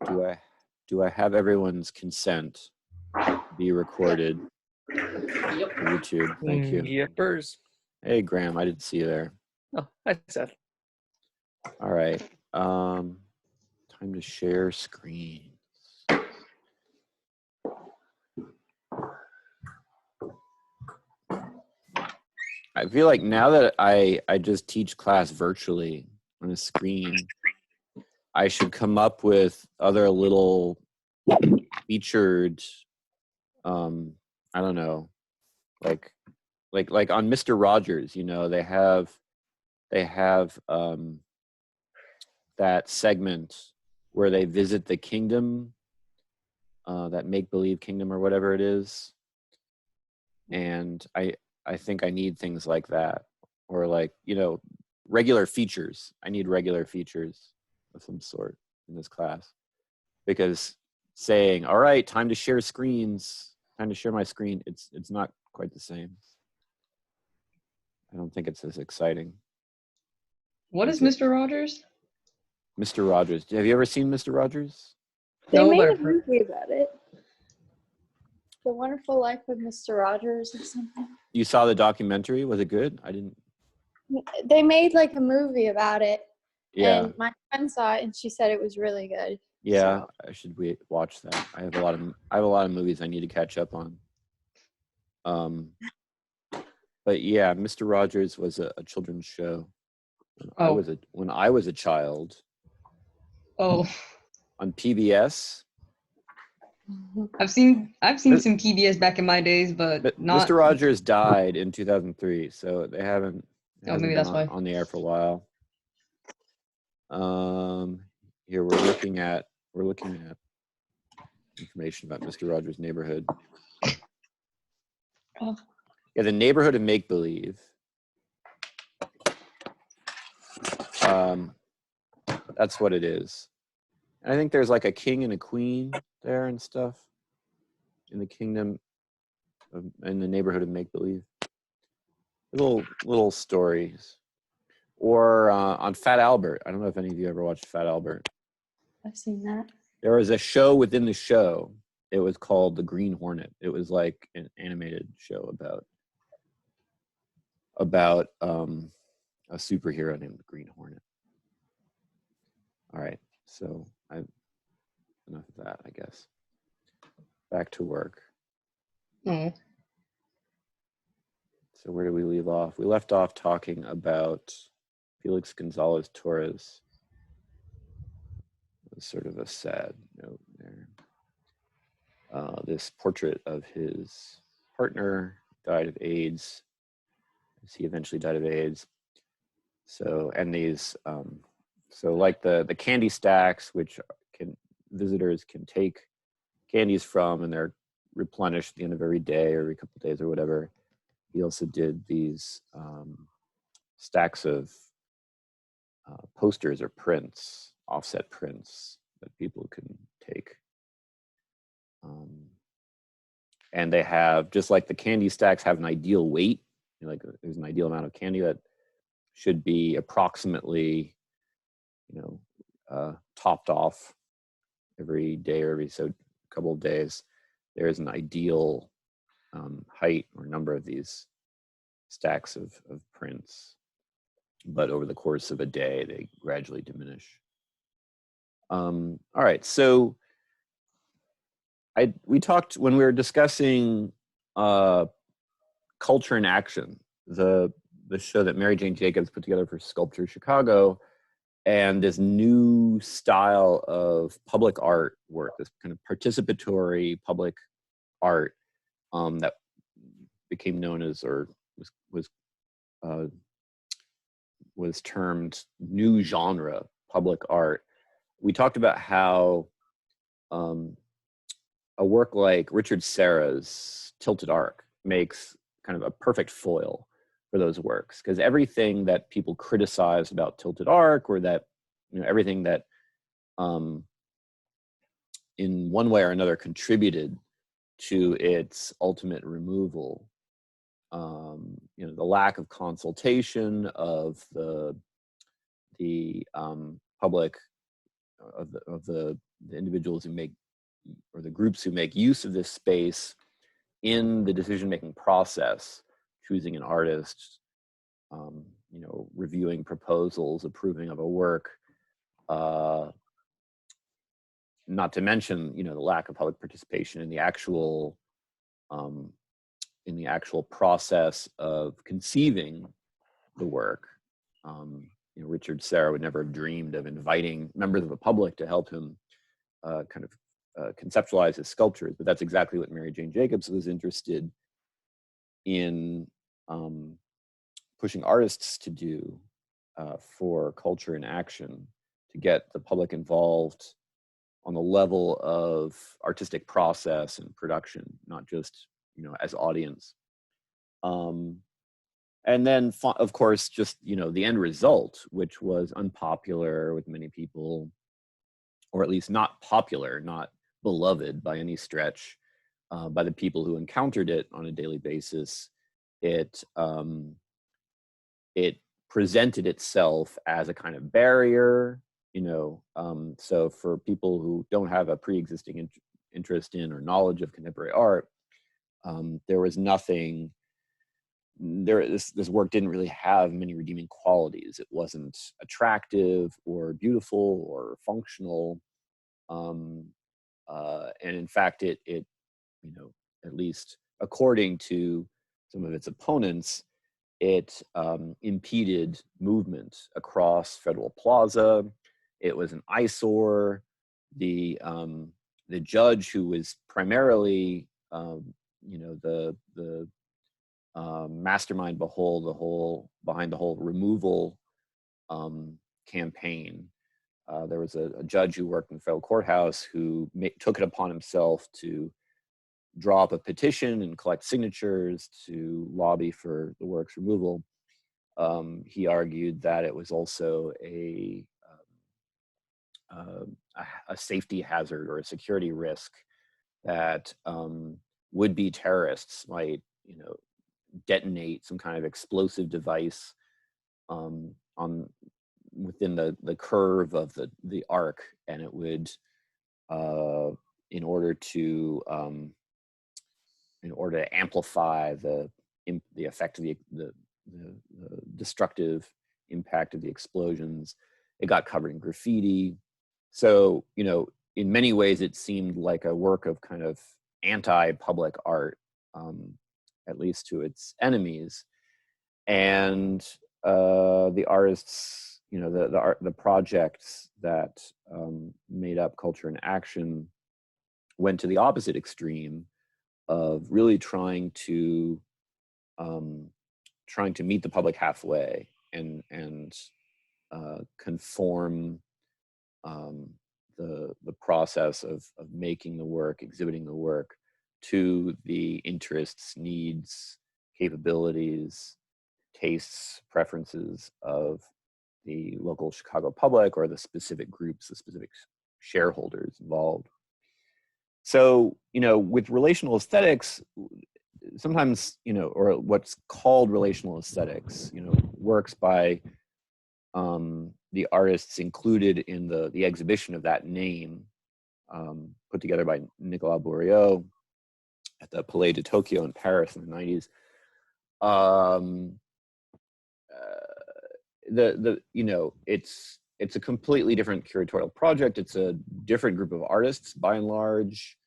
Do I have everyone's consent to be recorded? Yep. YouTube. Thank you. Yippers. Hey Graham, I didn't see you there. Oh, hi Seth. All right. Time to share screen. I feel like now that I just teach class virtually on a screen, I should come up with other little featured, I don't know, like on Mr. Rogers, you know, they have that segment where they visit the kingdom, that make-believe kingdom or whatever it is. And I think I need things like that, or like, you know, regular features. I need regular features of some sort in this class, because saying, all right, time to share screens, time to share my screen, it's not quite the same. I don't think it's as exciting. What is Mr. Rogers? Mr. Rogers. Have you ever seen Mr. Rogers? They No, made but a I've heard- movie about it. The Wonderful Life of Mr. Rogers or something. You saw the documentary? Was it good? I didn't. They made like a movie about it. Yeah. And my friend saw it and she said it was really good. Yeah, So. I should watch that. I have a lot of movies I need to catch up on. But yeah, Mr. Rogers was a children's show when I was a child Oh, on PBS. I've seen some PBS back in my days, but not. Mr. Rogers died in 2003, so they haven't. It hasn't maybe been that's why. on the air for a while. Here we're looking at information about Mr. Rogers' Neighborhood. Oh. Yeah, the Neighborhood of Make Believe. That's what it is. And I think there's like a king and a queen there and stuff in the kingdom in the Neighborhood of Make Believe. Little stories. Or on Fat Albert. I don't know if any of you ever watched Fat Albert. I've seen that. There was a show within the show. It was called The Green Hornet. It was like an animated show about a superhero named the Green Hornet. All right, so enough of that, I guess. Back to work. Oh. So where did we leave off? We left off talking about Felix Gonzalez Torres. It was sort of a sad note there. This portrait of his partner died of AIDS. He eventually died of AIDS. So, and these, so like the candy stacks, which visitors can take candies from, and they're replenished at the end of every day or every couple of days or whatever. He also did these stacks of posters or prints, offset prints that people can take. And they have, just like the candy stacks have an ideal weight, you know, like there's an ideal amount of candy that should be approximately, you know, topped off every day or every couple of days. There is an ideal height or number of these stacks of prints, but over the course of a day, they gradually diminish. All right, so we talked when we were discussing Culture in Action, the show that Mary Jane Jacobs put together for Sculpture Chicago, and this new style of public art work, this kind of participatory public art that became known as, or was termed new genre public art. We talked about how a work like Richard Serra's Tilted Arc makes kind of a perfect foil for those works, because everything that people criticize about Tilted Arc, or that, you know, everything that in one way or another contributed to its ultimate removal, you know, the lack of consultation of the public the individuals who make, or the groups who make use of this space in the decision-making process, choosing an artist, you know, reviewing proposals, approving of a work, not to mention, you know, the lack of public participation in the actual process of conceiving the work. You know, Richard Serra would never have dreamed of inviting members of the public to help him conceptualize his sculptures, but that's exactly what Mary Jane Jacobs was interested in pushing artists to do for Culture in Action, to get the public involved on the level of artistic process and production, not just, you know, as audience. And then, of course, just, you know, the end result, which was unpopular with many people, or at least not popular, not beloved by any stretch, by the people who encountered it on a daily basis. It presented itself as a kind of barrier, you know. So for people who don't have a pre-existing interest in or knowledge of contemporary art, there was nothing. This work didn't really have many redeeming qualities. It wasn't attractive or beautiful or functional, and in fact, it you know, at least according to some of its opponents, it impeded movement across Federal Plaza. It was an eyesore. The judge, who was primarily you know, the mastermind behind the whole removal campaign. There was a judge who worked in the federal courthouse who took it upon himself to draw up a petition and collect signatures to lobby for the work's removal. He argued that it was also a safety hazard or a security risk, that would-be terrorists might, you know, detonate some kind of explosive device within the curve of the arc, and it would, in order to amplify the effect of the destructive impact of the explosions, it got covered in graffiti. So, you know, in many ways, it seemed like a work of kind of anti-public art, at least to its enemies. And the artists, you know, the projects that made up Culture in Action went to the opposite extreme of really trying to meet the public halfway and conform the process of making the work, exhibiting the work, to the interests, needs, capabilities, tastes, preferences of the local Chicago public, or the specific groups, the specific shareholders involved. So, you know, with relational aesthetics, sometimes, you know, or what's called relational aesthetics, you know, works by the artists included in the exhibition of that name, put together by Nicolas Bourriaud at the Palais de Tokyo in Paris in the 90s. You know, it's a completely different curatorial project. It's a different group of artists by and large,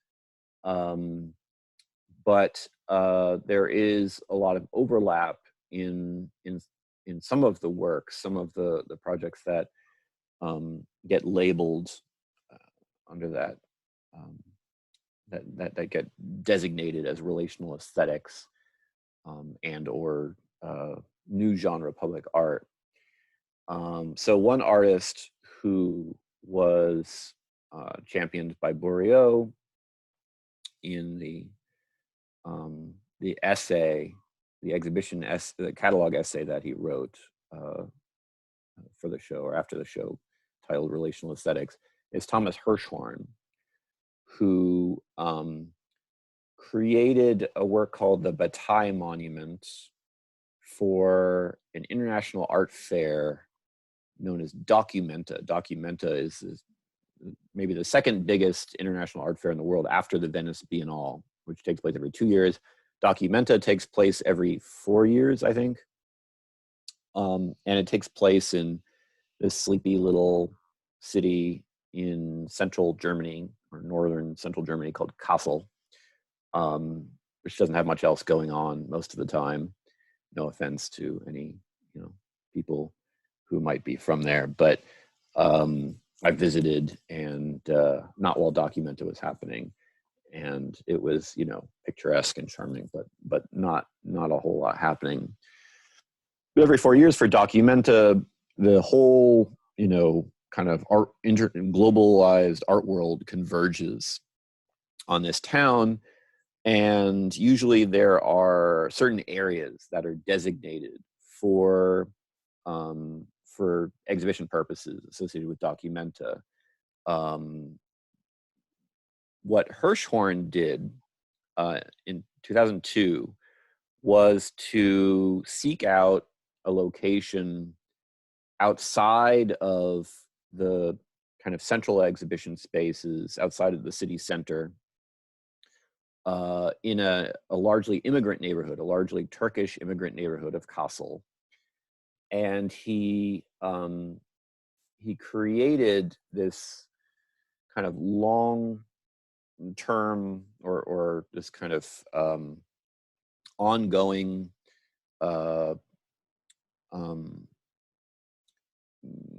but there is a lot of overlap in some of the work, some of the projects that get labeled under that, that get designated as relational aesthetics, and or new genre public art. So one artist who was championed by Bourriaud in the essay, the exhibition, the catalog essay that he wrote for the show, or after the show, titled Relational Aesthetics, is Thomas Hirschhorn, who created a work called the Bataille Monument for an international art fair known as Documenta. Documenta is maybe the second biggest international art fair in the world after the Venice Biennale, which takes place every 2 years. Documenta takes place every 4 years, I think. And it takes place in this sleepy little city in central Germany, or northern central Germany, called Kassel, which doesn't have much else going on most of the time. No offense to any, people who might be from there, but I visited, and not while Documenta was happening, and it was, picturesque and charming, but not a whole lot happening. But every 4 years for Documenta, the whole, kind of globalized art world converges on this town. And usually there are certain areas that are designated for exhibition purposes associated with Documenta. What Hirschhorn did in 2002 was to seek out a location outside of the kind of central exhibition spaces, outside of the city center, in a largely immigrant neighborhood, a largely Turkish immigrant neighborhood of Kassel. And he created this kind of long term, or this kind of ongoing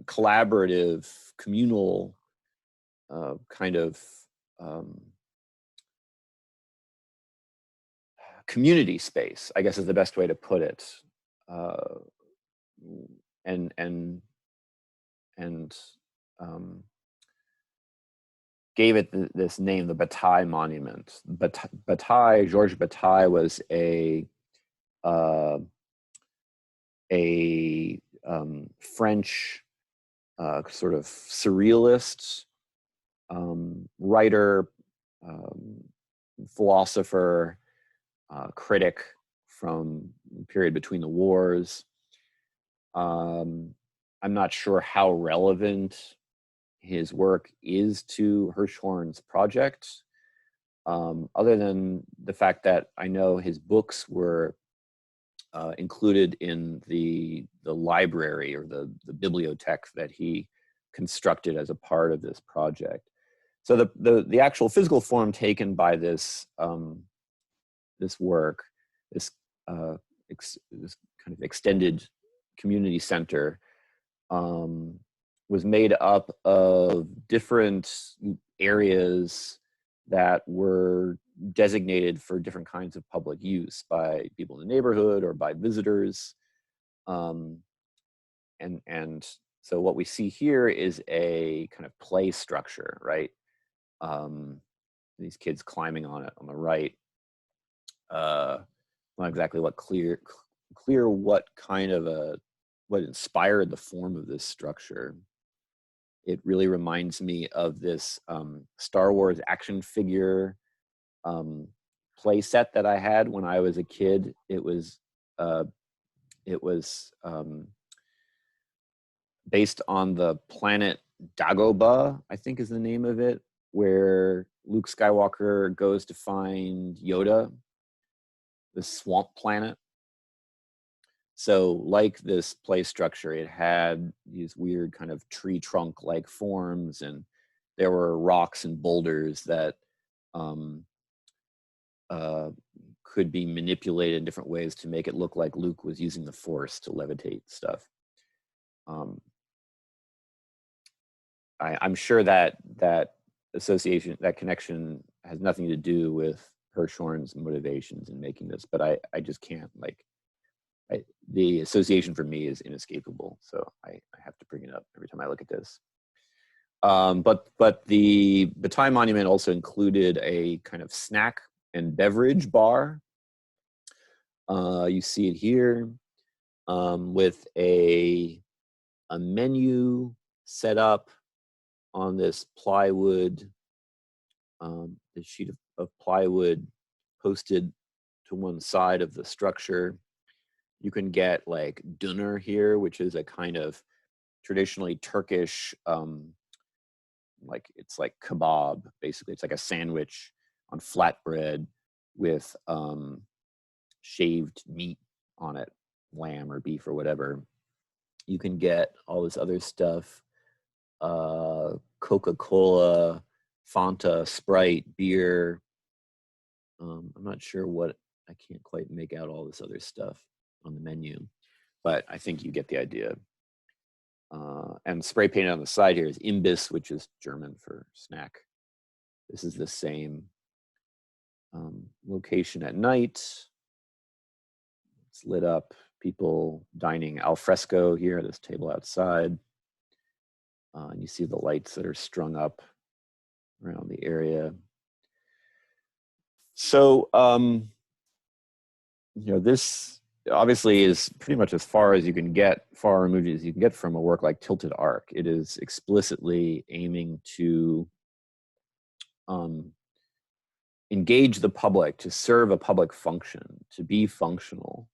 collaborative, communal kind of community space, I guess is the best way to put it, and gave it this name, the Bataille Monument. Bataille, Georges Bataille, was a French sort of surrealist writer, philosopher, critic from the period between the wars. I'm not sure how relevant his work is to Hirschhorn's project, other than the fact that I know his books were included in the library, or the bibliothèque that he constructed as a part of this project. So the actual physical form taken by this this work, this kind of extended community center, was made up of different areas that were designated for different kinds of public use by people in the neighborhood or by visitors. And so what we see here is a kind of play structure, right? These kids climbing on it on the right. Not exactly what clear what kind of what inspired the form of this structure. It really reminds me of this Star Wars action figure play set that I had when I was a kid. It was based on the planet Dagobah, I think is the name of it, where Luke Skywalker goes to find Yoda, the swamp planet. So like this play structure, it had these weird kind of tree trunk-like forms, and there were rocks and boulders that could be manipulated in different ways to make it look like Luke was using the Force to levitate stuff. I'm sure that association, that connection, has nothing to do with Hirschhorn's motivations in making this, but I just can't, the association for me is inescapable, so I have to bring it up every time I look at this. But the Bataille Monument also included a kind of snack and beverage bar. You see it here, with a menu set up on this plywood, this sheet of plywood posted to one side of the structure. You can get like döner here, which is a kind of traditionally Turkish like it's like kebab, basically. It's like a sandwich on flatbread with shaved meat on it, lamb or beef or whatever. You can get all this other stuff, Coca-Cola, Fanta, Sprite, beer. I'm not sure what, I can't quite make out all this other stuff on the menu, but I think you get the idea. And spray painted on the side here is Imbiss, which is German for snack. This is the same location at night. It's lit up, people dining al fresco here, this table outside. And you see the lights that are strung up around the area. So, this obviously is pretty much as far as you can get, far removed as you can get from a work like Tilted Arc. It is explicitly aiming to engage the public, to serve a public function, to be functional.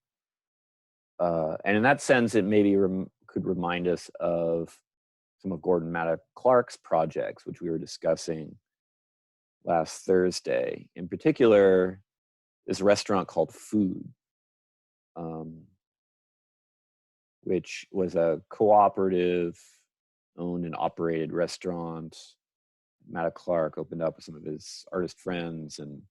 And in that sense, it maybe could remind us of some of Gordon Matta Clark's projects, which we were discussing last Thursday. In particular, this restaurant called Food, which was a cooperative owned and operated restaurant. Matta Clark opened up with some of his artist friends, and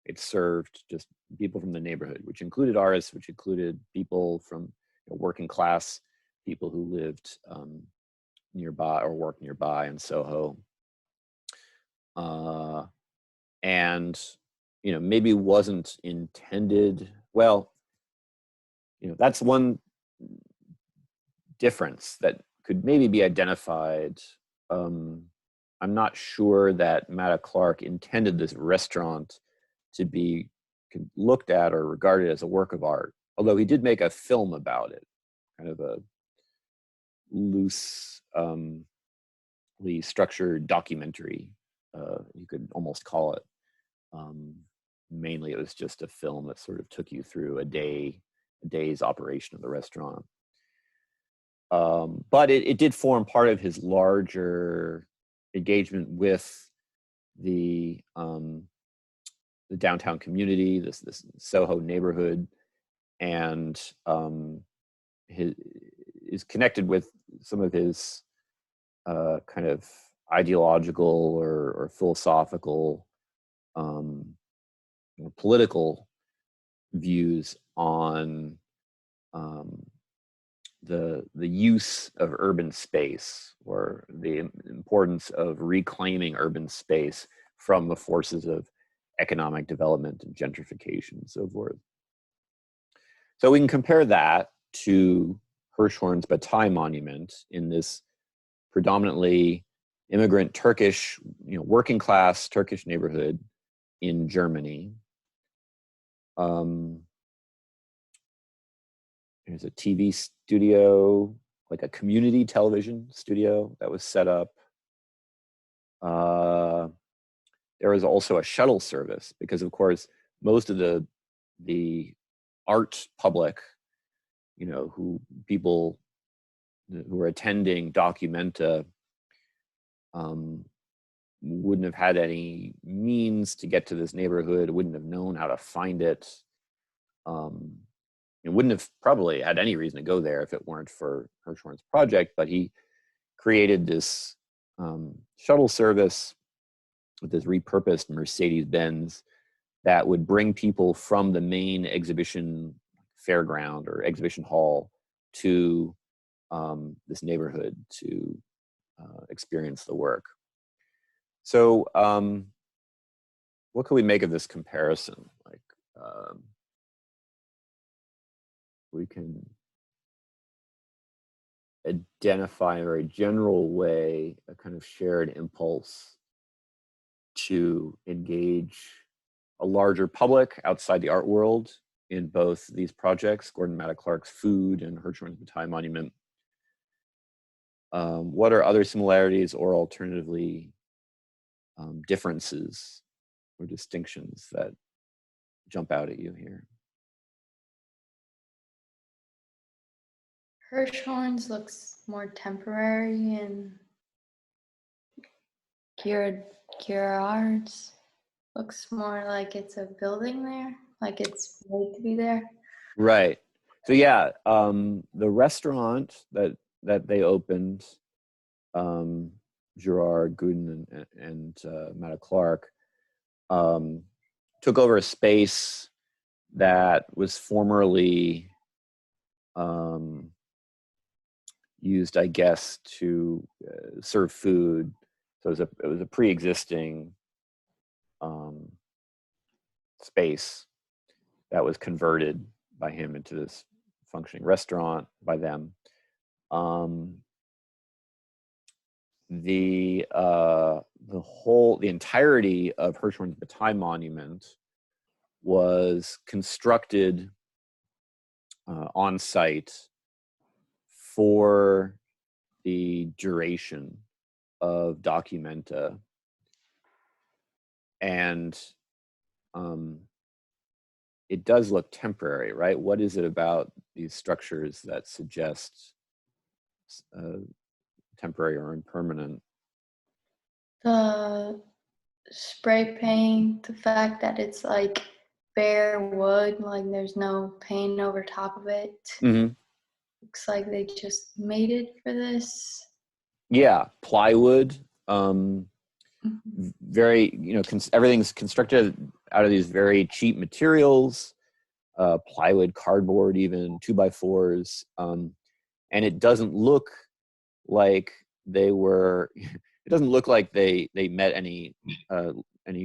it served just people from the neighborhood, which included artists, which included people from working class people who lived nearby or worked nearby in Soho. And maybe wasn't intended, well, that's one difference that could maybe be identified. I'm not sure that Matta Clark intended this restaurant to be looked at or regarded as a work of art, although he did make a film about it, kind of a loosely structured documentary, you could almost call it. Mainly it was just a film that sort of took you through a day's operation of the restaurant. But it did form part of his larger engagement with the downtown community, this Soho neighborhood, and is connected with some of his kind of ideological or philosophical, political views on the use of urban space, or the importance of reclaiming urban space from the forces of economic development and gentrification and so forth. So we can compare that to Hirshhorn's Bataille Monument in this predominantly immigrant Turkish, working class Turkish neighborhood in Germany. There's a TV studio, like a community television studio that was set up. There was also a shuttle service because, of course, most of the art public, people who were attending Documenta wouldn't have had any means to get to this neighborhood, wouldn't have known how to find it. And wouldn't have probably had any reason to go there if it weren't for Hirshhorn's project, but he created this shuttle service with this repurposed Mercedes-Benz that would bring people from the main exhibition fairground or exhibition hall to this neighborhood to experience the work. So what can we make of this comparison? Like, we can identify in a very general way a kind of shared impulse to engage a larger public outside the art world in both these projects, Gordon Matta Clark's Food and Hirshhorn's Bataille Monument. What are other similarities or alternatively differences or distinctions that jump out at you here? Hirshhorn's looks more temporary and Girard's looks more like it's a building there, like it's made to be there. Right. So yeah, the restaurant that they opened, Gerard Gooden and Mata Clark, took over a space that was formerly used, I guess, to serve food. So it was a pre-existing space that was converted by him into this functioning restaurant by them. The entirety of Hirshhorn's Bataille Monument was constructed on site for the duration of Documenta, and it does look temporary, right? What is it about these structures that suggests temporary or impermanent? The spray paint, the fact that it's like bare wood, like there's no paint over top of it. Mm-hmm. Looks like they just made it for this. Yeah, plywood. Mm-hmm. Very, everything's constructed out of these very cheap materials, plywood, cardboard, even 2x4s, and it doesn't look like they were. It doesn't look like they met any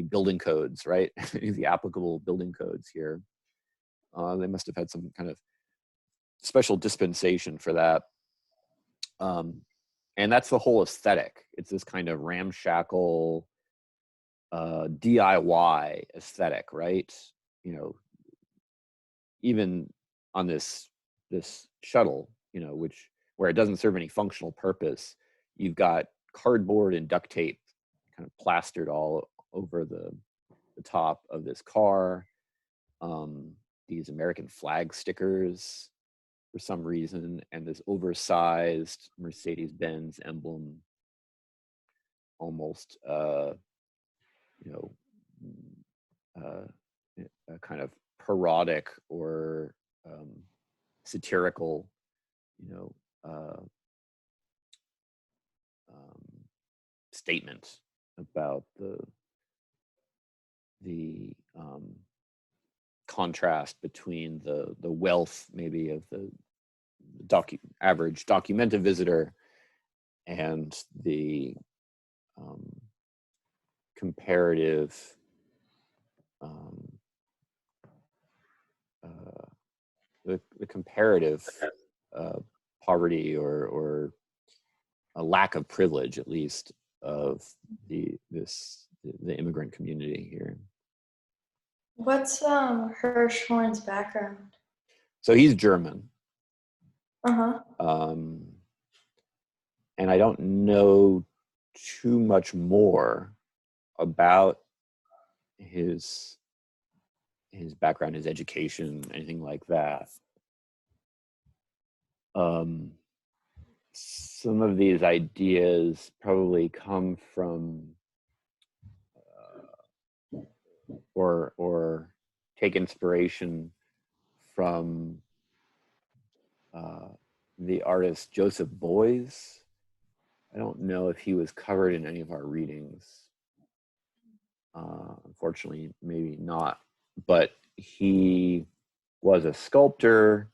building codes, right? The applicable building codes here. They must have had some kind of special dispensation for that. And that's the whole aesthetic. It's this kind of ramshackle DIY aesthetic, right? Even on this shuttle, where it doesn't serve any functional purpose, you've got cardboard and duct tape kind of plastered all over the top of this car. These American flag stickers for some reason, and this oversized Mercedes-Benz emblem, almost a kind of parodic or satirical, statement about the contrast between the wealth maybe of the average Documenta visitor and the comparative the comparative poverty or a lack of privilege, at least, of the immigrant community here. What's Hirshhorn's background? So he's German. Uh-huh. And I don't know too much more about his background, his education, anything like that. Some of these ideas probably come from or take inspiration from the artist Joseph Beuys. I don't know if he was covered in any of our readings. Unfortunately, maybe not. But he was a sculptor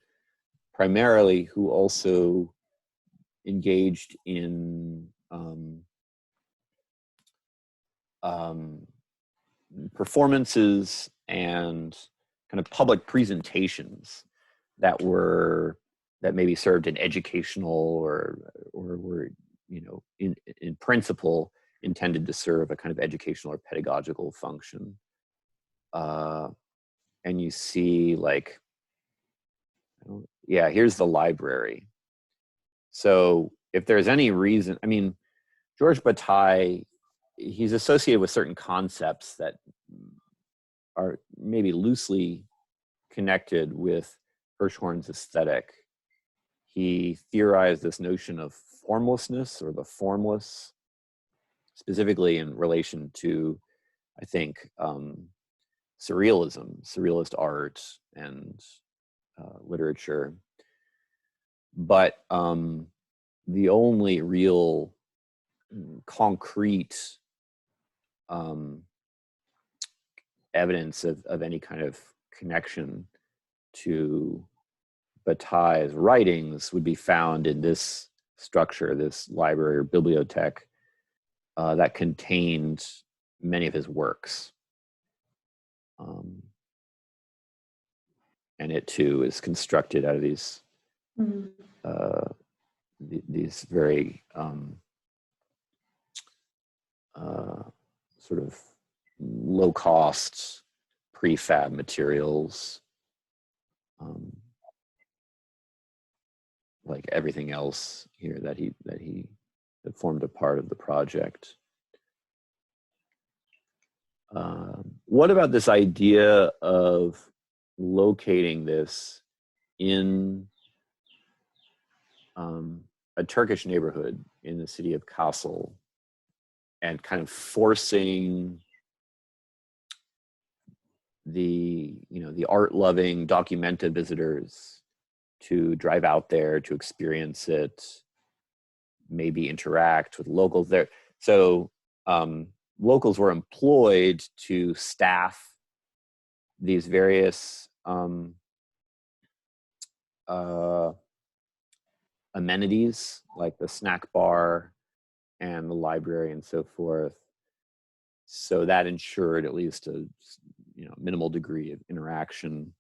primarily who also engaged in performances and kind of public presentations that maybe served an educational or were in principle intended to serve a kind of educational or pedagogical function. And you see, like, here's the library. So if there's any reason, I mean, Georges Bataille, he's associated with certain concepts that are maybe loosely connected with Hirshhorn's aesthetic. He theorized this notion of formlessness or the formless, specifically in relation to, I think, surrealist art, and literature. But the only real concrete evidence of any kind of connection to Bataille's writings would be found in this structure, this library or bibliothèque that contained many of his works. And it too is constructed out of these these very sort of low cost prefab materials, like everything else here that formed a part of the project. What about this idea of locating this in a Turkish neighborhood in the city of Kassel, and kind of forcing the art-loving, documented visitors to drive out there to experience it, maybe interact with locals there. So locals were employed to staff these various amenities, like the snack bar and the library and so forth. So that ensured at least a minimal degree of interaction.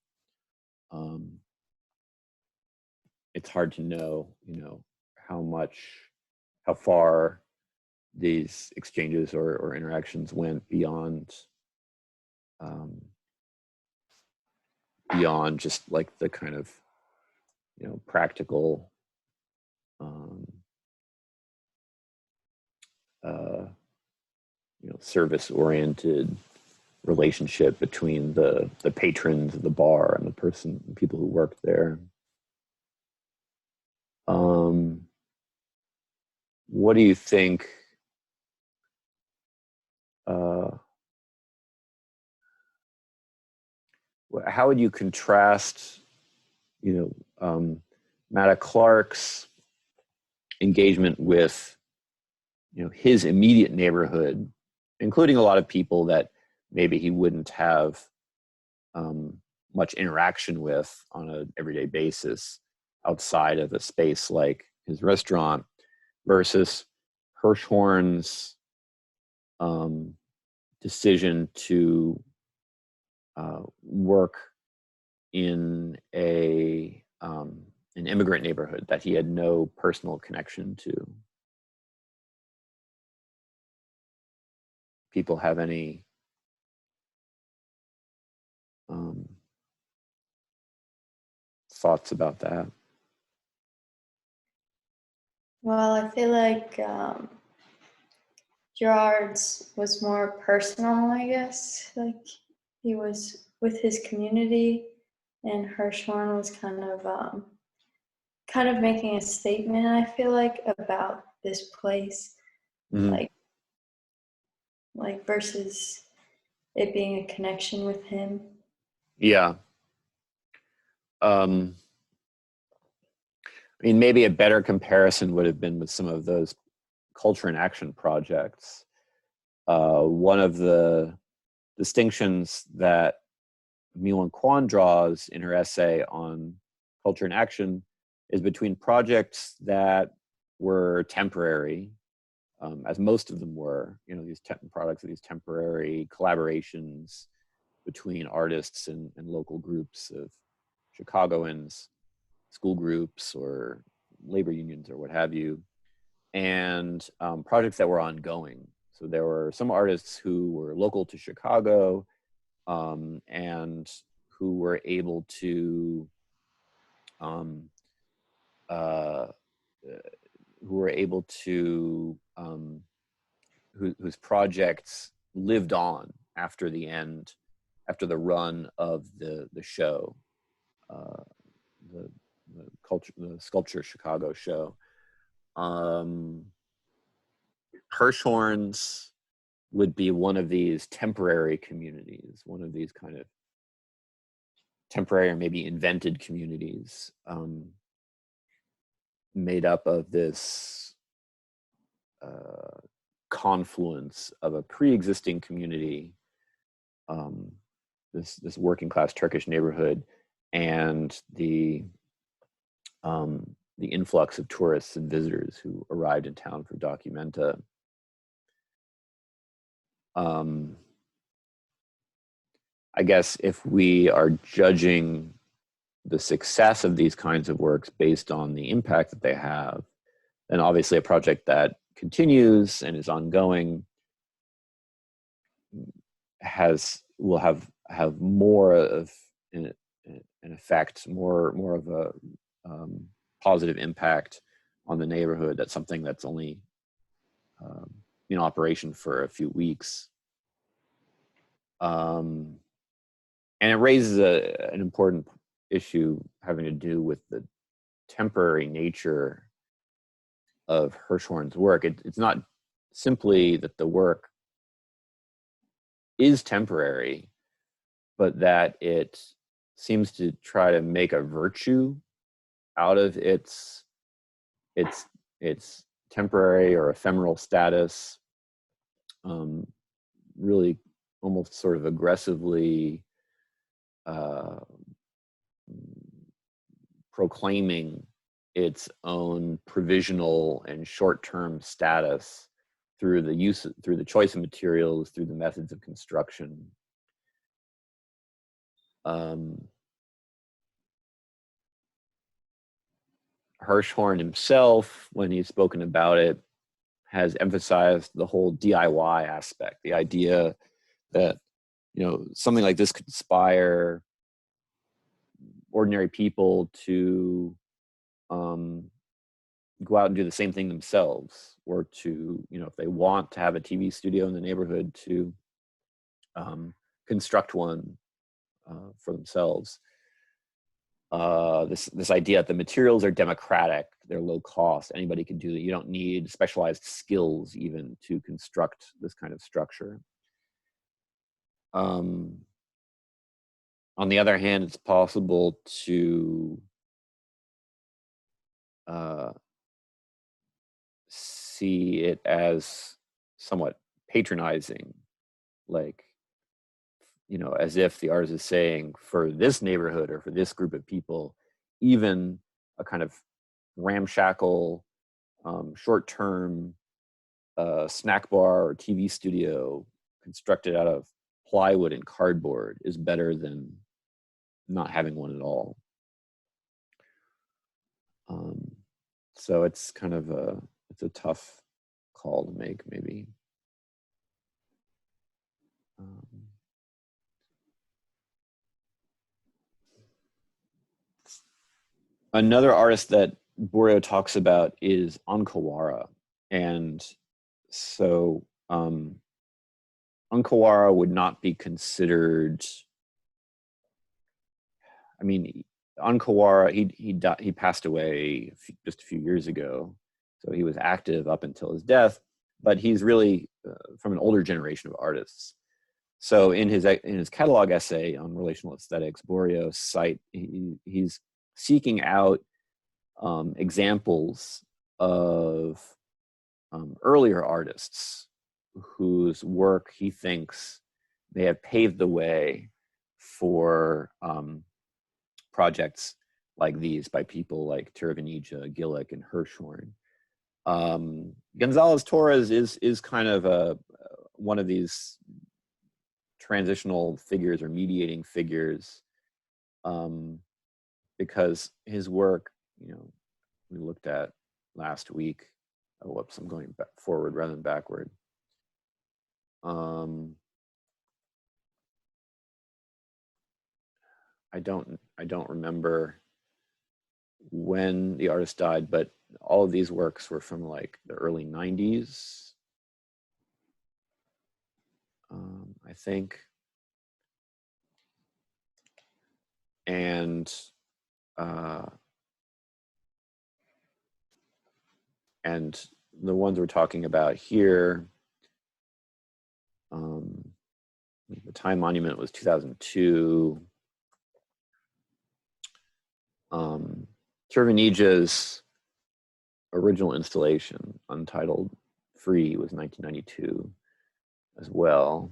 It's hard to know, how far these exchanges or interactions went beyond just like the kind of practical service-oriented relationship between the patrons of the bar and the people who worked there. What do you think? How would you contrast, Matta Clark's engagement with, his immediate neighborhood, including a lot of people that maybe he wouldn't have much interaction with on an everyday basis outside of a space like his restaurant, versus Hirschhorn's decision to work in an immigrant neighborhood that he had no personal connection to? People have any thoughts about that? Well, I feel like Gerard's was more personal, I guess. Like he was with his community, and Hirschhorn was kind of making a statement, I feel like, about this place, Mm-hmm. like versus it being a connection with him. Yeah. I mean, maybe a better comparison would have been with some of those culture and action projects. One of the distinctions that Milan Kwan draws in her essay on culture and action is between projects that were temporary, as most of them were, these products of these temporary collaborations between artists and local groups of Chicagoans, school groups or labor unions or what have you, and projects that were ongoing. So there were some artists who were local to Chicago and who were able to whose projects lived on after the run of the show, the Sculpture Chicago show. Hirshhorns would be one of these temporary communities, one of these kind of temporary or maybe invented communities, made up of this confluence of a pre-existing community, this working class Turkish neighborhood, and the influx of tourists and visitors who arrived in town for Documenta. I guess if we are judging the success of these kinds of works based on the impact that they have, then obviously a project that continues and is ongoing will have more of an effect, more of a positive impact on the neighborhood. That's something that's only in operation for a few weeks. And it raises an important issue having to do with the temporary nature of Hirshhorn's work. It's not simply that the work is temporary, but that it seems to try to make a virtue out of its temporary or ephemeral status, really almost sort of aggressively proclaiming its own provisional and short-term status through the choice of materials, through the methods of construction. Hirshhorn himself, when he's spoken about it, has emphasized the whole DIY aspect, the idea that, something like this could inspire ordinary people to go out and do the same thing themselves, or to, if they want to have a TV studio in the neighborhood, to construct one for themselves. This idea that the materials are democratic, they're low cost, anybody can do that. You don't need specialized skills even to construct this kind of structure. On the other hand, it's possible to see it as somewhat patronizing, like, as if the artist is saying, for this neighborhood or for this group of people, even a kind of ramshackle, short-term snack bar or TV studio constructed out of plywood and cardboard is better than not having one at all. So it's kind of a tough call to make, maybe. Another artist that Borio talks about is Ankawara. And so Ankawara would not be considered, Ankawara, he passed away just a few years ago. So he was active up until his death, but he's really from an older generation of artists. So in his catalog essay on relational aesthetics, Borio he's seeking out examples of earlier artists whose work he thinks may have paved the way for projects like these by people like Tiravanija, Gillick, and Hirshhorn. Gonzalez Torres is kind of one of these transitional figures or mediating figures, because his work, we looked at last week. Oh, whoops, I'm going forward rather than backward. I don't remember when the artist died, but all of these works were from like the early 90s, I think. And the ones we're talking about here, the Time Monument was 2002. Cervenija's original installation, untitled Free, was 1992 as well.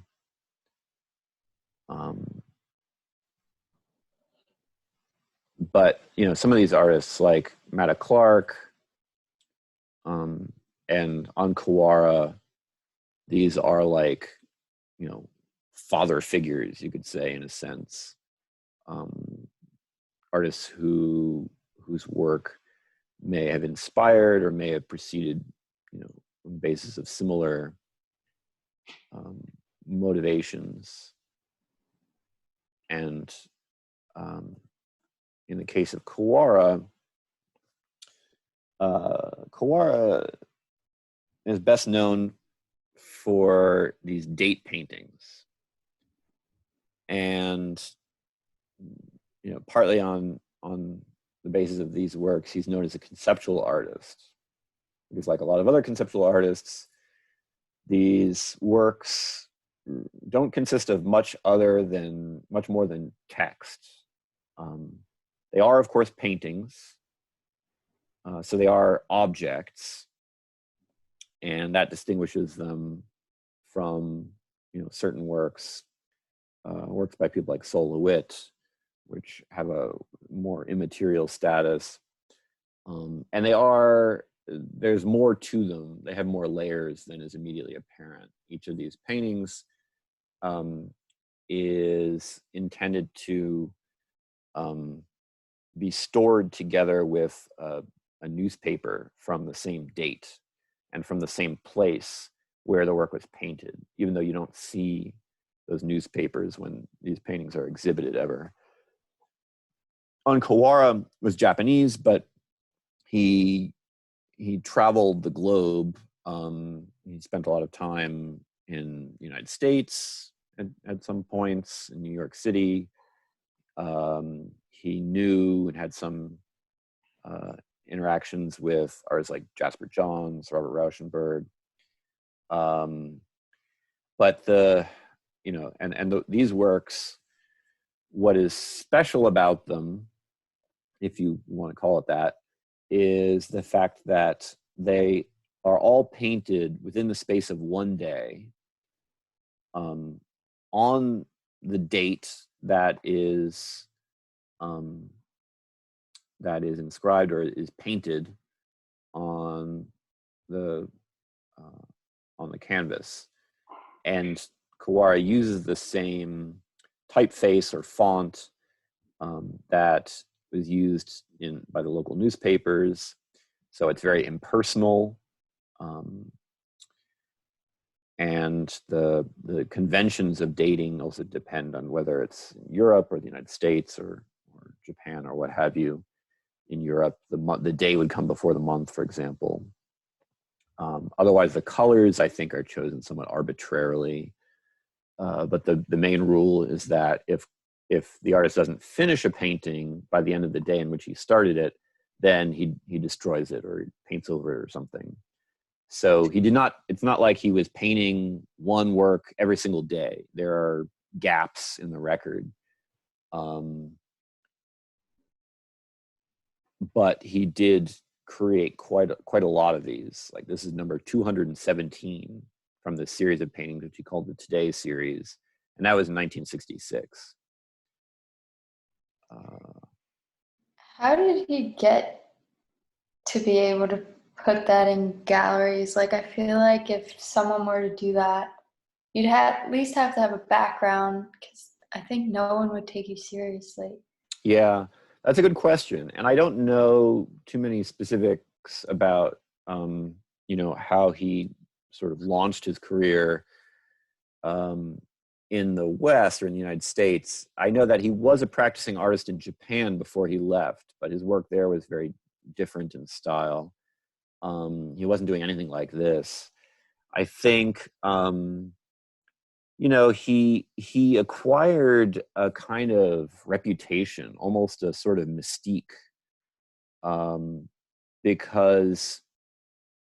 But some of these artists like Matta Clark and on Kawara, these are like father figures, you could say, in a sense. Artists whose work may have inspired or may have preceded, on the basis of similar motivations. And in the case of Kawara, Kawara is best known for these date paintings, and partly on the basis of these works, he's known as a conceptual artist, because like a lot of other conceptual artists, these works don't consist of much more than text. They are, of course, paintings, so they are objects, and that distinguishes them from certain works by people like Sol LeWitt, which have a more immaterial status, and there's more to them. They have more layers than is immediately apparent. Each of these paintings is intended to be stored together with a newspaper from the same date and from the same place where the work was painted, even though you don't see those newspapers when these paintings are exhibited ever. On Kawara was Japanese, but he traveled the globe. He spent a lot of time in the United States at some points, in New York City. He knew and had some interactions with artists like Jasper Johns, Robert Rauschenberg. But these works, what is special about them, if you want to call it that, is the fact that they are all painted within the space of one day, on the date that is inscribed or is painted on the canvas. And Kawara uses the same typeface or font that was used by the local newspapers, so it's very impersonal. And the conventions of dating also depend on whether it's in Europe or the United States or Japan or what have you. In Europe, the day would come before the month, for example. Otherwise, the colors, I think, are chosen somewhat arbitrarily. But the main rule is that if the artist doesn't finish a painting by the end of the day in which he started it, then he destroys it or paints over it or something. So it's not like he was painting one work every single day. There are gaps in the record. But he did create quite a lot of these. Like, this is number 217 from the series of paintings, which he called the Today series, and that was in 1966. How did he get to be able to put that in galleries? Like, I feel like if someone were to do that, you'd at least have to have a background, because I think no one would take you seriously. Yeah, that's a good question, and I don't know too many specifics about how he sort of launched his career in the West or in the United States. I know that he was a practicing artist in Japan before he left, but his work there was very different in style. He wasn't doing anything like this. I think he acquired a kind of reputation, almost a sort of mystique, because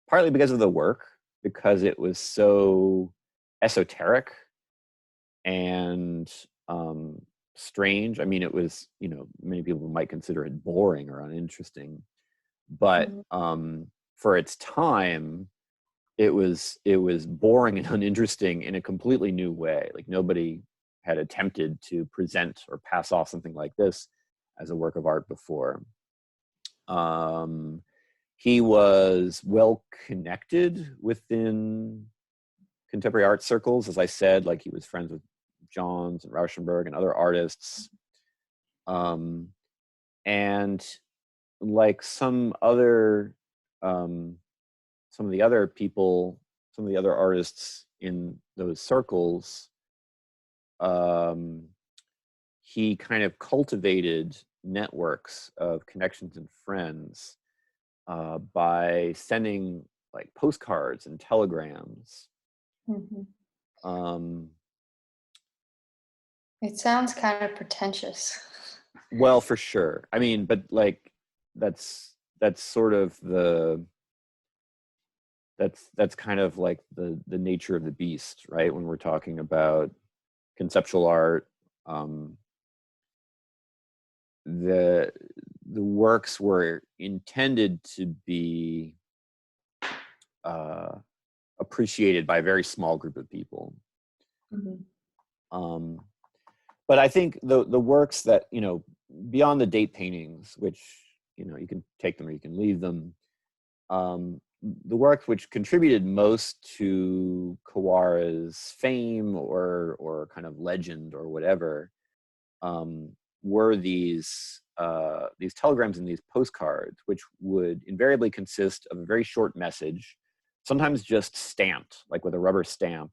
partly because of the work, because it was so esoteric and strange. I mean, it was, you know, many people might consider it boring or uninteresting, but for its time, it was boring and uninteresting in a completely new way. Like nobody had attempted to present or pass off something like this as a work of art before. He was well connected within contemporary art circles, as I said. Like he was friends with Johns and Rauschenberg and other artists. And like some of the other people, some of the other artists in those circles, he kind of cultivated networks of connections and friends by sending like postcards and telegrams. It sounds kind of pretentious. Well, for sure. I mean, but like that's sort of that's kind of like the nature of the beast, right? When we're talking about conceptual art, the works were intended to be appreciated by a very small group of people. But I think the works that, you know, beyond the date paintings, which, you know, you can take them or you can leave them, the works which contributed most to Kawara's fame or kind of legend or whatever, were these telegrams and these postcards, which would invariably consist of a very short message, sometimes just stamped, like with a rubber stamp,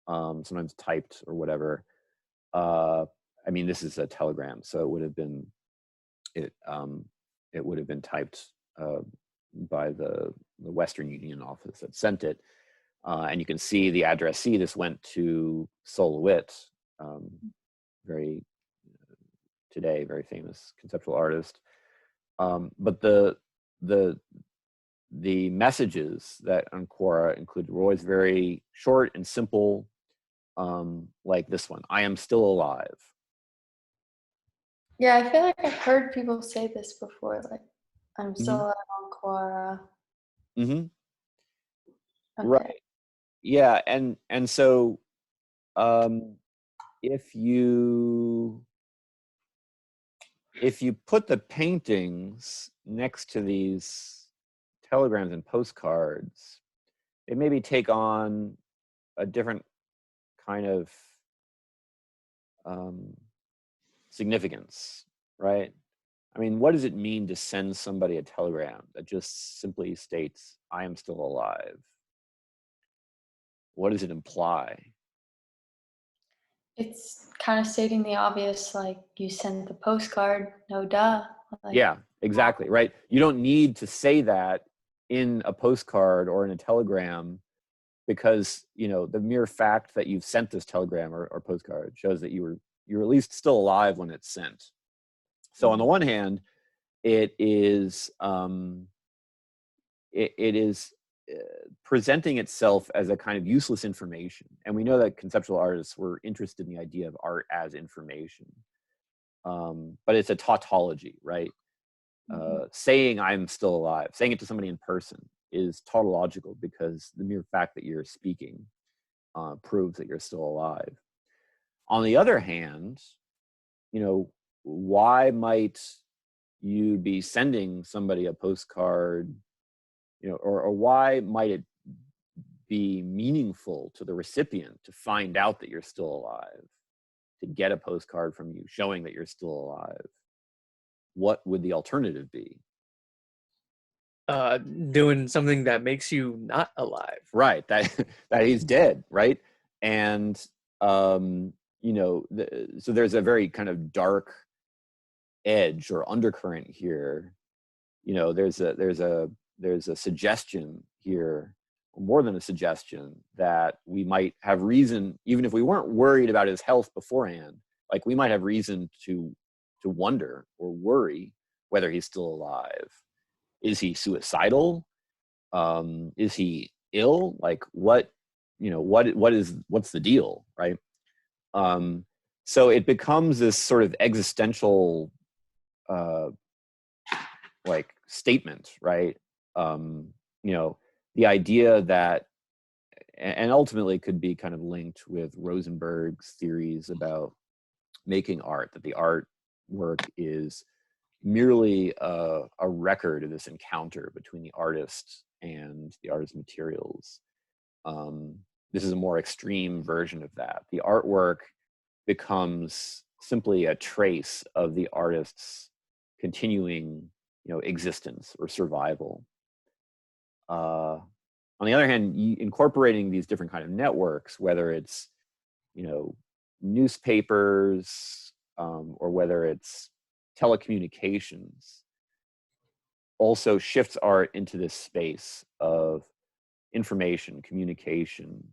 sometimes typed or whatever. I mean, this is a telegram, so it would have been typed by the Western Union office that sent it, and you can see the addressee. This went to Sol LeWitt, very today very famous conceptual artist. But the messages that Ancora included were always very short and simple, like this one: "I am still alive." Yeah, I feel like I've heard people say this before, like, I'm still alive on Quora. Okay. Right. Yeah, and so if you put the paintings next to these telegrams and postcards, they maybe take on a different kind of significance, right? I mean, what does it mean to send somebody a telegram that just simply states, "I am still alive"? What does it imply? It's kind of stating the obvious, like, you sent the postcard, no duh. Like, Yeah, exactly, right? You don't need to say that in a postcard or in a telegram, because, you know, the mere fact that you've sent this telegram or postcard shows that you're at least still alive when it's sent. So on the one hand, it is presenting itself as a kind of useless information, and we know that conceptual artists were interested in the idea of art as information. But it's a tautology, right? Saying "I'm still alive," saying it to somebody in person, is tautological, because the mere fact that you're speaking proves that you're still alive. On the other hand, you know, why might you be sending somebody a postcard, you know, or why might it be meaningful to the recipient to find out that you're still alive, to get a postcard from you showing that you're still alive? What would the alternative be? Doing something that makes you not alive. Right, that he's dead, right? And you know, so there's a very kind of dark edge or undercurrent here. You know, there's a suggestion here, or more than a suggestion, that we might have reason, even if we weren't worried about his health beforehand, like we might have reason to wonder or worry whether he's still alive. Is he suicidal? Is he ill? Like what, what's the deal, right? So it becomes this sort of existential like statement, right? The idea that, and ultimately could be kind of linked with Rosenberg's theories about making art, that the artwork is merely a record of this encounter between the artist and the artist's materials. This is a more extreme version of that. The artwork becomes simply a trace of the artist's continuing, existence or survival. On the other hand, incorporating these different kind of networks, whether it's, newspapers, or whether it's telecommunications, also shifts art into this space of information, communication,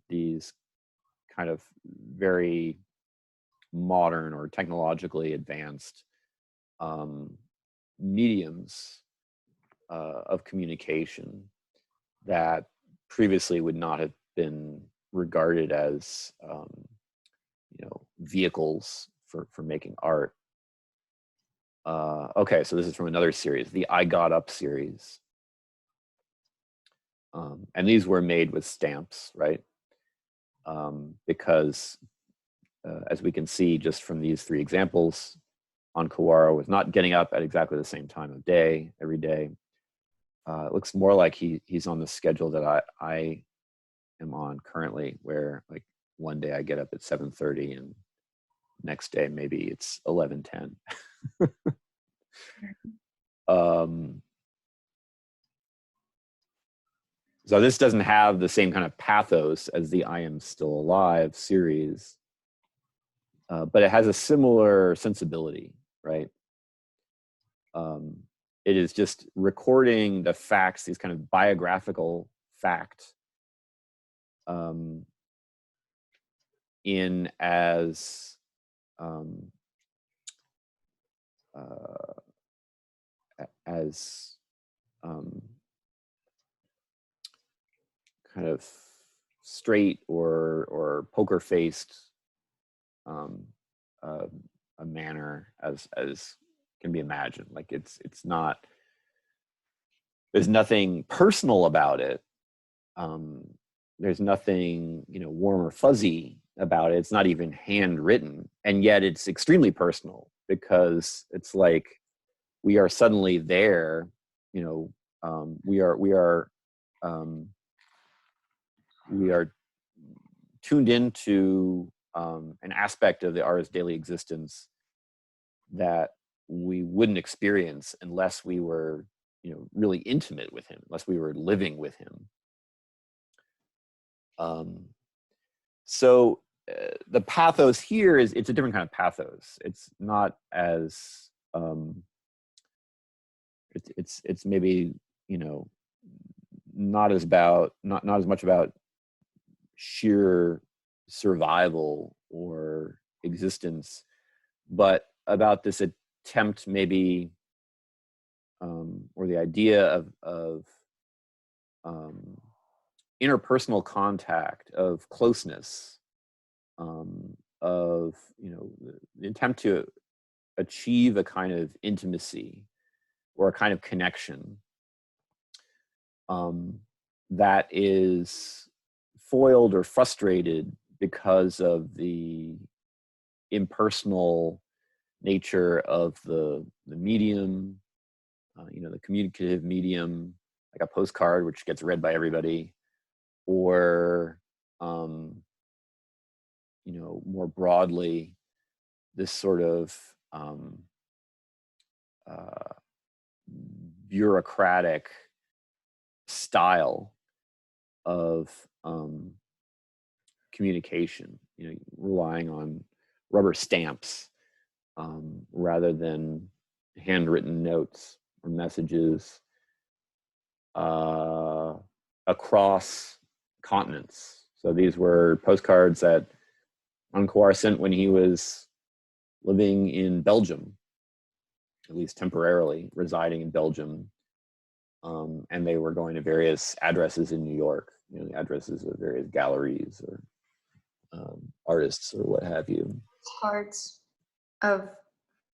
these kind of very modern or technologically advanced mediums of communication that previously would not have been regarded as vehicles for making art. Okay, so this is from another series, the I Got Up series. And these were made with stamps, right? Because as we can see just from these three examples, Ankawara was not getting up at exactly the same time of day every day. It looks more like he's on the schedule that I am on currently, where like one day I get up at 7:30 and next day maybe it's 11:10. So this doesn't have the same kind of pathos as the I Am Still Alive series, but it has a similar sensibility, right? It is just recording the facts, these kind of biographical facts, in as kind of straight or poker faced a manner as can be imagined. Like it's not, there's nothing personal about it. There's nothing, warm or fuzzy about it. It's not even handwritten, and yet it's extremely personal because it's like we are suddenly there. We are tuned into an aspect of the artist's daily existence that we wouldn't experience unless we were, really intimate with him, unless we were living with him. So the pathos here it's a different kind of pathos. It's not as it's maybe not as much about sheer survival or existence, but about this attempt maybe or the idea of interpersonal contact, of closeness, of the attempt to achieve a kind of intimacy or a kind of connection that is foiled or frustrated because of the impersonal nature of the medium, the communicative medium, like a postcard which gets read by everybody, or more broadly, this sort of bureaucratic style of communication, relying on rubber stamps rather than handwritten notes or messages across continents. So these were postcards that Ankawara sent when he was living in Belgium, at least temporarily residing in Belgium, and they were going to various addresses in New York, the addresses of various galleries or artists or what have you. Parts of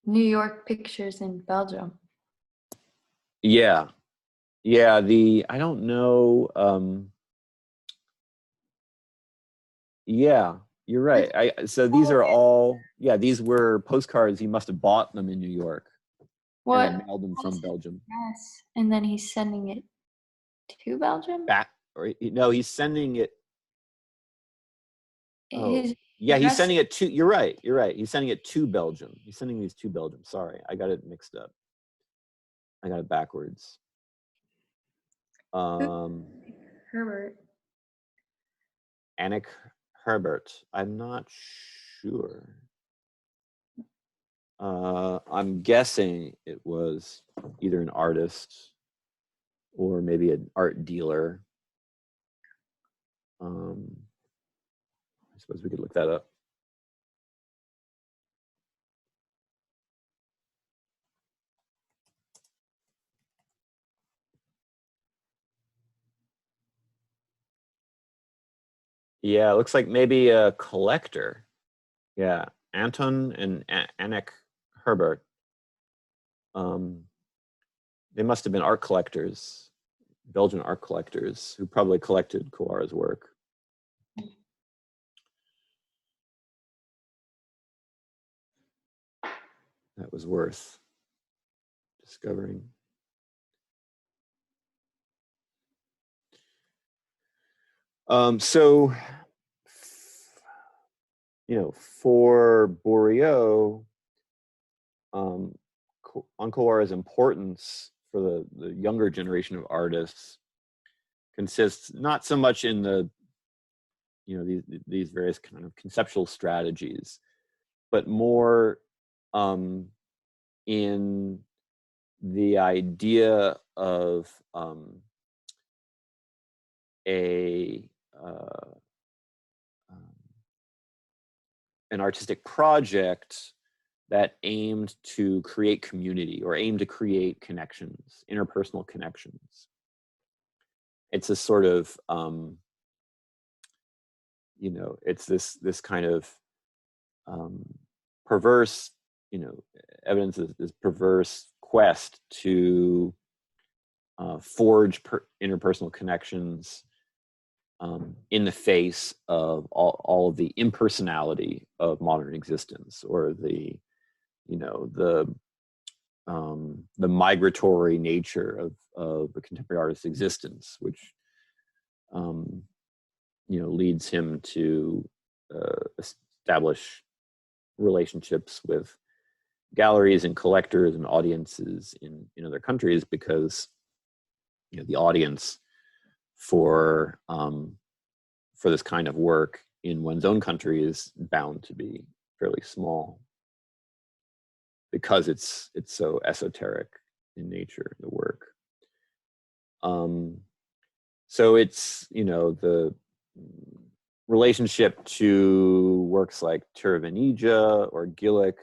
New York pictures in Belgium. Yeah, I don't know. Yeah, you're right. So these are all, these were postcards. He must have bought them in New York What? and then mailed them from Belgium. Yes, and then he's sending it to Belgium. Back, or no, he's sending it. Oh, His yeah, he's address- sending it to. You're right. He's sending it to Belgium. He's sending these to Belgium. Sorry, I got it mixed up. I got it backwards. Herbert. Annick Herbert. I'm not sure. I'm guessing it was either an artist or maybe an art dealer. I suppose we could look that up. Yeah, it looks like maybe a collector. Yeah, Anton and Annick Herbert. They must have been art collectors, Belgian art collectors, who probably collected Kowara's work. That was worth discovering. So, for Bourriot, on Kowara's importance for the younger generation of artists consists not so much in the, these various kind of conceptual strategies, but more in the idea of an artistic project that aimed to create community or aimed to create connections, interpersonal connections. It's a sort of, it's this kind of perverse, evidence of this perverse quest to forge interpersonal connections in the face of all of the impersonality of modern existence, or the migratory nature of the contemporary artist's existence, which leads him to establish relationships with galleries and collectors and audiences in other countries, because the audience for this kind of work in one's own country is bound to be fairly small, because it's so esoteric in nature, the work. So it's, the relationship to works like Tiravanija or Gillick,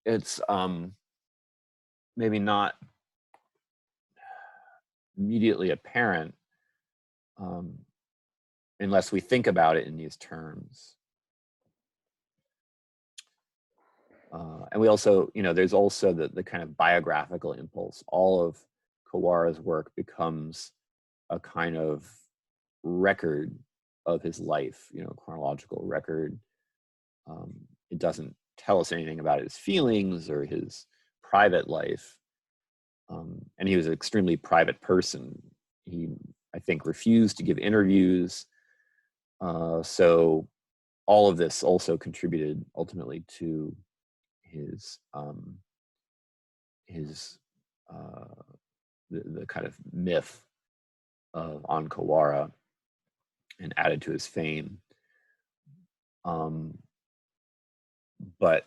it's maybe not immediately apparent unless we think about it in these terms. And we also, there's also the kind of biographical impulse. All of Kowara's work becomes a kind of record of his life, chronological record. It doesn't tell us anything about his feelings or his private life. And he was an extremely private person. He, I think, refused to give interviews. So all of this also contributed ultimately to his the kind of myth of on Kowara, and added to his fame. But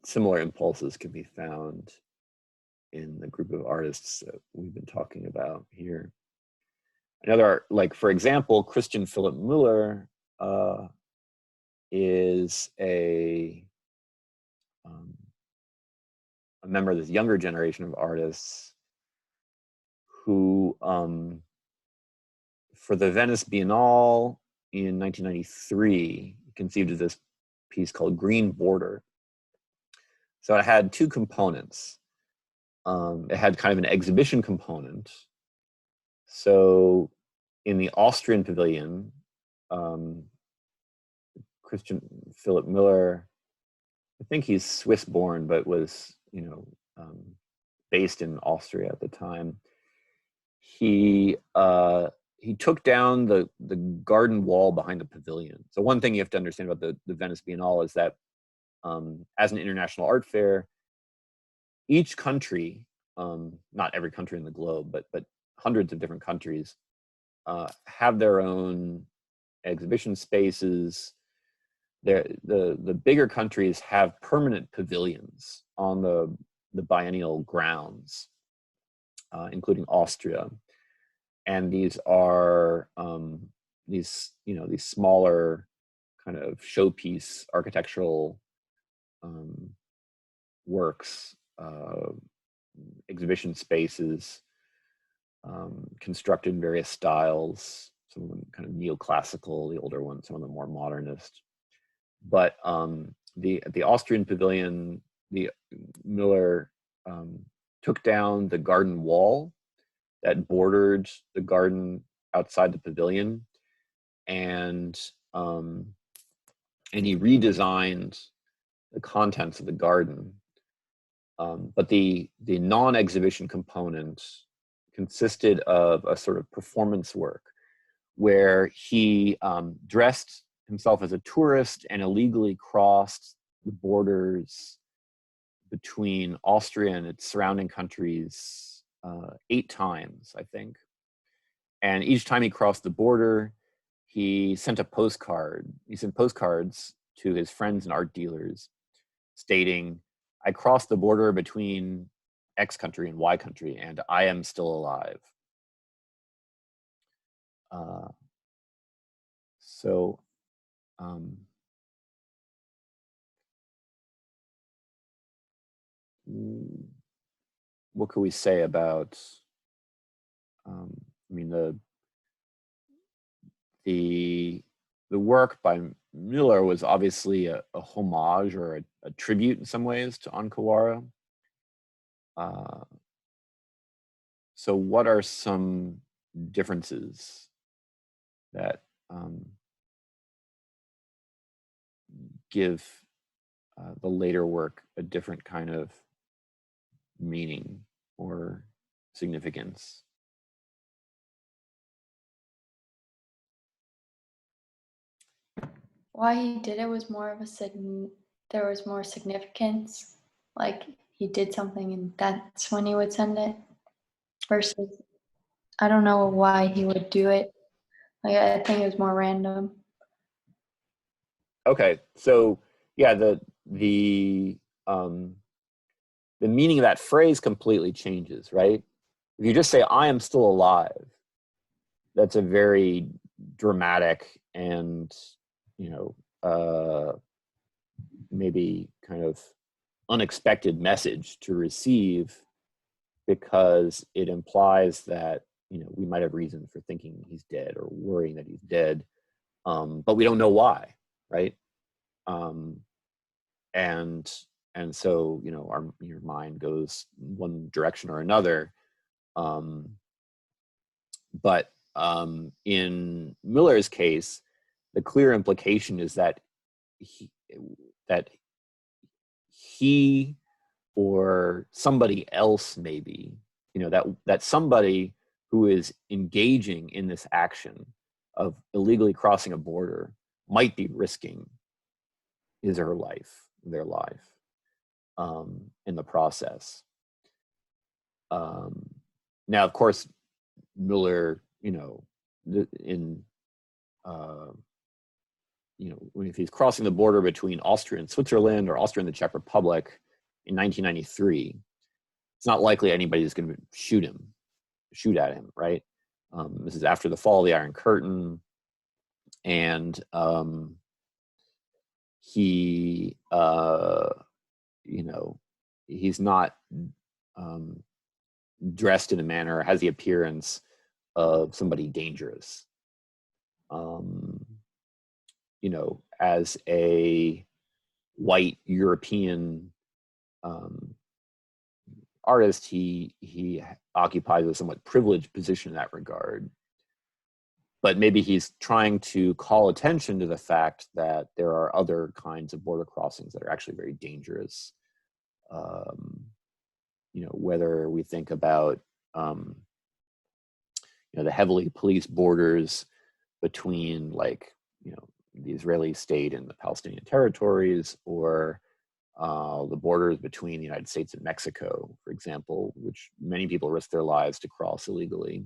similar impulses can be found in the group of artists that we've been talking about here. Another, like, for example, Christian Philipp Müller is a member of this younger generation of artists who, for the Venice Biennale in 1993, conceived of this piece called Green Border. So it had two components. It had kind of an exhibition component. So in the Austrian pavilion, Christian Philip Miller, I think he's Swiss born, but was, based in Austria at the time. He took down the garden wall behind the pavilion. So one thing you have to understand about the Venice Biennale is that as an international art fair, each country, not every country in the globe, but hundreds of different countries, have their own exhibition spaces. The bigger countries have permanent pavilions on the biennial grounds, including Austria, and these are these smaller kind of showpiece architectural works, exhibition spaces, constructed in various styles. Some of them kind of neoclassical, the older ones, some of them more modernist. But the Austrian pavilion, the Miller took down the garden wall that bordered the garden outside the pavilion, and he redesigned the contents of the garden. But the non-exhibition component consisted of a sort of performance work where he dressed himself as a tourist and illegally crossed the borders between Austria and its surrounding countries 8 times, I think. And each time he crossed the border, he sent a postcard. He sent postcards to his friends and art dealers stating, "I crossed the border between X country and Y country, and I am still alive." So what could we say about the work by Miller was obviously a homage or a tribute in some ways to Ankawara. So what are some differences that give the later work a different kind of meaning or significance? Why he did it was more of there was more significance. Like he did something and that's when he would send it. Versus, I don't know why he would do it. Like I think it was more random. Okay, so yeah, the meaning of that phrase completely changes, right? If you just say "I am still alive," that's a very dramatic and maybe kind of unexpected message to receive, because it implies that we might have reason for thinking he's dead or worrying that he's dead, but we don't know why, right? And so your mind goes one direction or another. But in Miller's case, the clear implication is that he or somebody else, maybe, that somebody who is engaging in this action of illegally crossing a border might be risking his or her life, their life, in the process. Now, of course, Miller, if he's crossing the border between Austria and Switzerland or Austria and the Czech Republic in 1993, it's not likely anybody's going to shoot at him, right? This is after the fall of the Iron Curtain, and he, he's not dressed in a manner, has the appearance of somebody dangerous. You know, as a white European artist, he occupies a somewhat privileged position in that regard. But maybe he's trying to call attention to the fact that there are other kinds of border crossings that are actually very dangerous. You know, whether we think about you know, the heavily policed borders between, like, you know, the Israeli state and the Palestinian territories, or the borders between the United States and Mexico, for example, which many people risk their lives to cross illegally.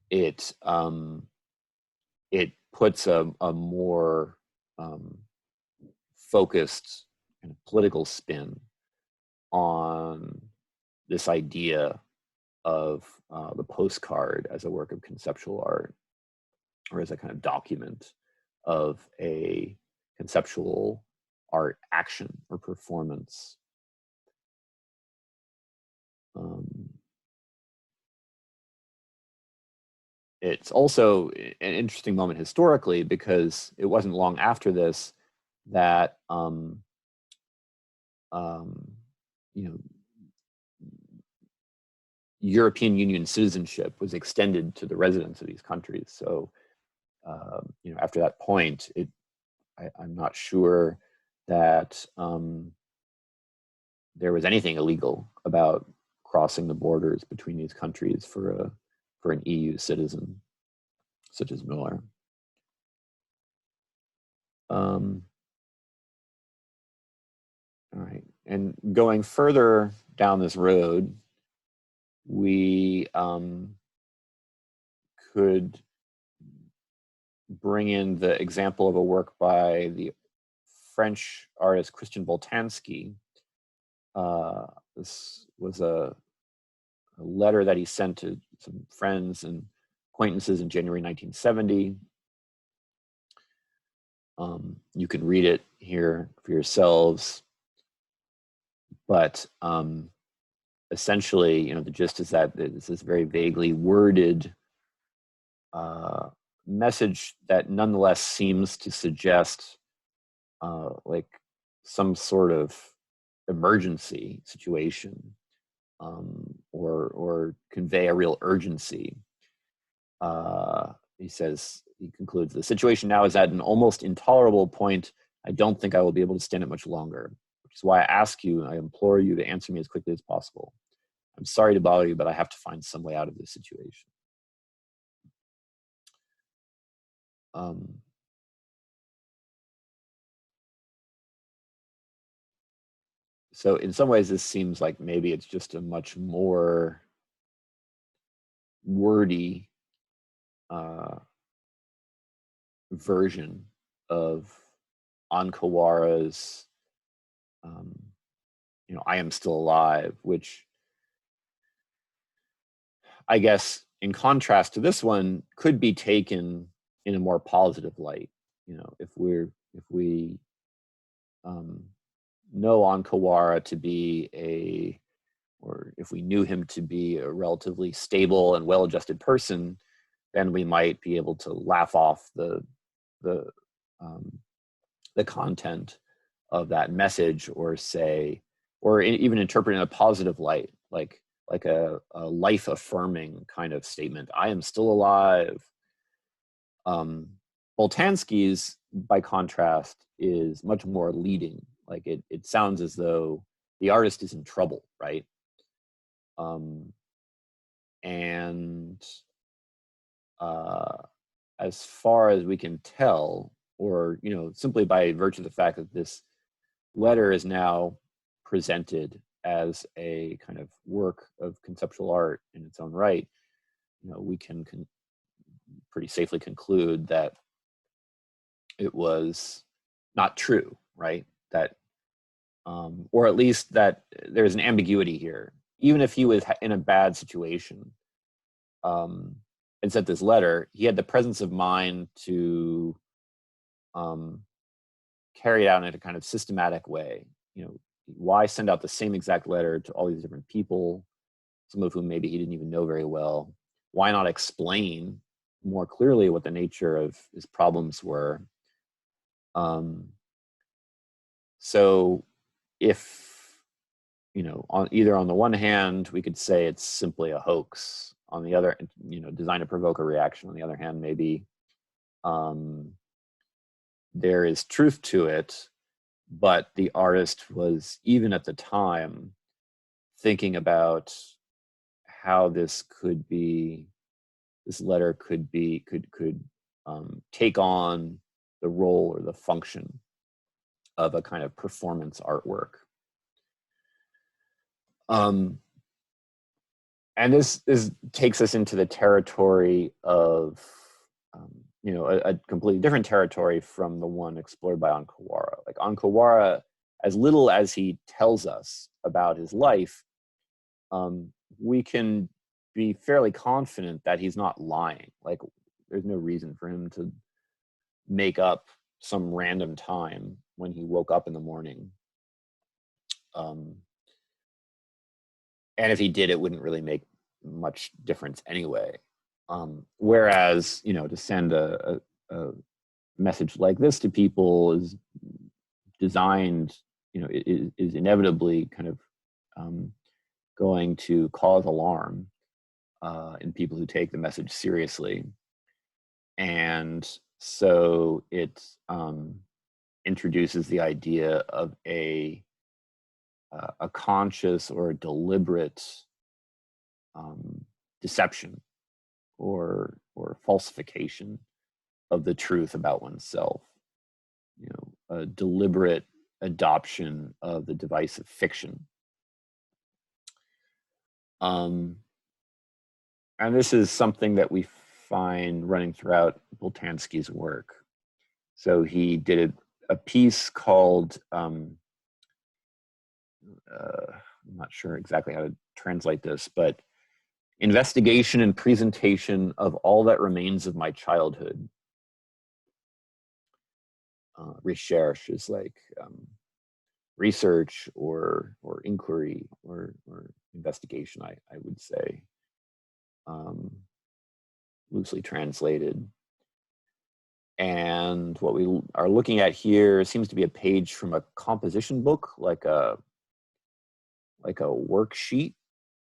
It puts a more focused kind of political spin on this idea of the postcard as a work of conceptual art, or as a kind of document of a conceptual art action or performance. It's also an interesting moment historically, because it wasn't long after this that you know, European Union citizenship was extended to the residents of these countries. So you know, after that point, I'm not sure that there was anything illegal about crossing the borders between these countries for an EU citizen such as Miller. All right, and going further down this road, we could bring in the example of a work by the French artist Christian Boltanski. This was a letter that he sent to some friends and acquaintances in January 1970. You can read it here for yourselves, but essentially, you know, the gist is that this is very vaguely worded message that nonetheless seems to suggest like some sort of emergency situation, or convey a real urgency. He concludes, the situation now is at an almost intolerable point. I don't think I will be able to stand it much longer, which is why I ask you, I implore you to answer me as quickly as possible. I'm sorry to bother you, but I have to find some way out of this situation. So in some ways, this seems like maybe it's just a much more wordy version of Ankawara's, you know, I am still alive, which I guess in contrast to this one could be taken in a more positive light. You know, if we know Ankawara to be or if we knew him to be a relatively stable and well-adjusted person, then we might be able to laugh off the content of that message, or say, or even interpret in a positive light, like a life-affirming kind of statement. I am still alive. Boltanski's, by contrast, is much more leading. Like it sounds as though the artist is in trouble, right? And as far as we can tell, or, you know, simply by virtue of the fact that this letter is now presented as a kind of work of conceptual art in its own right, you know, we can pretty safely conclude that it was not true, right? That, or at least that there's an ambiguity here. Even if he was in a bad situation and sent this letter, he had the presence of mind to carry it out in a kind of systematic way. You know, why send out the same exact letter to all these different people, some of whom maybe he didn't even know very well? Why not explain more clearly what the nature of his problems were? So if, either on the one hand, we could say it's simply a hoax. On the other, designed to provoke a reaction. On the other hand, maybe there is truth to it, but the artist was, even at the time, thinking about how this letter could take on the role or the function of a kind of performance artwork. And this takes us into the territory of, a completely different territory from the one explored by Ankawara. Like Ankawara, as little as he tells us about his life, we can be fairly confident that he's not lying. Like, there's no reason for him to make up some random time when he woke up in the morning. And if he did, it wouldn't really make much difference anyway. Whereas, to send a message like this to people is designed, is inevitably kind of going to cause alarm in people who take the message seriously. And so it introduces the idea of a conscious or deliberate deception or falsification of the truth about oneself. A deliberate adoption of the device of fiction. And this is something that we find running throughout Boltanski's work. So he did a piece called, I'm not sure exactly how to translate this, but Investigation and Presentation of All That Remains of My Childhood. Recherche is like research or inquiry or investigation, I would say, loosely translated. And what we are looking at here seems to be a page from a composition book, like a worksheet,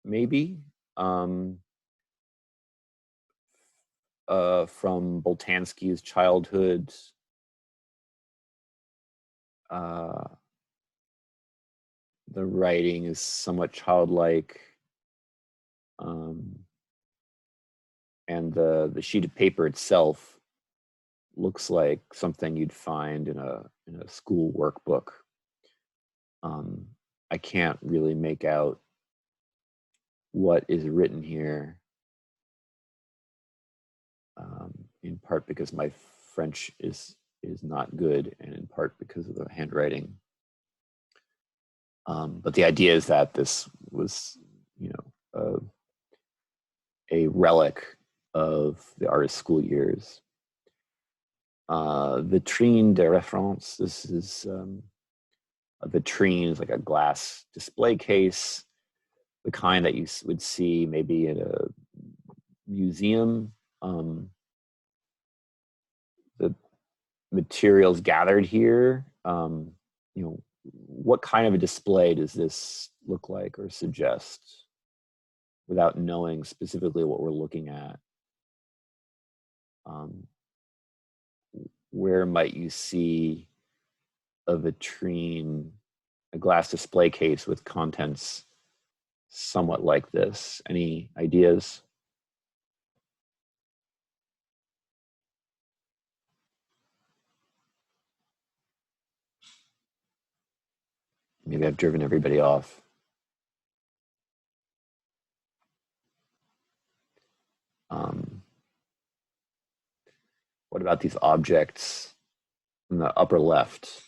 maybe, from Boltanski's childhood. The writing is somewhat childlike, and the sheet of paper itself looks like something you'd find in a school workbook. I can't really make out what is written here, in part because my French is not good, and in part because of the handwriting. But the idea is that this was, a relic of the artist's school years. Vitrine de référence. This is a vitrine is like a glass display case, the kind that you would see maybe in a museum. The materials gathered here, what kind of a display does this look like or suggest, without knowing specifically what we're looking at? Where might you see a vitrine, a glass display case with contents somewhat like this? Any ideas? Maybe I've driven everybody off. What about these objects in the upper left?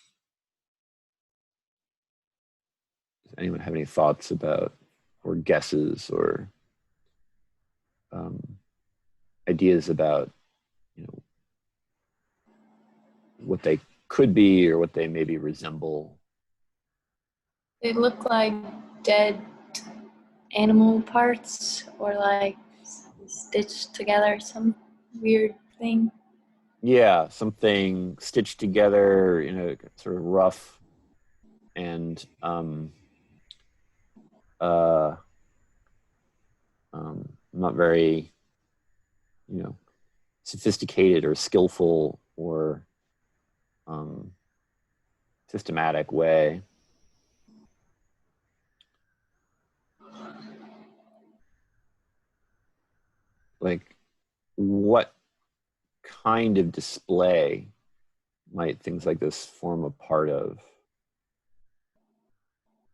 Does anyone have any thoughts about, or guesses, or ideas about, what they could be or what they maybe resemble? They look like dead animal parts or like stitched together, some weird thing. Yeah, something stitched together in a sort of rough and uh, not very, sophisticated or skillful or um, systematic way. Like, what kind of display might things like this form a part of?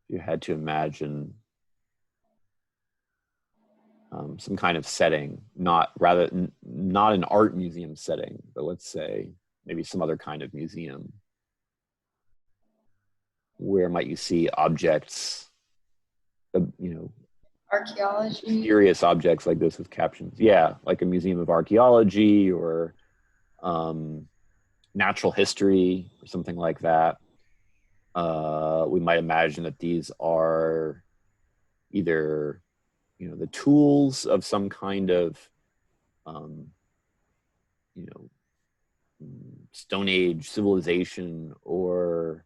You had to imagine some kind of setting, not an art museum setting, but let's say maybe some other kind of museum. Where might you see objects, Archaeology. mysterious objects like this with captions? Yeah, like a museum of archaeology or natural history or something like that. We might imagine that these are either, the tools of some kind of, um, you know, Stone Age civilization or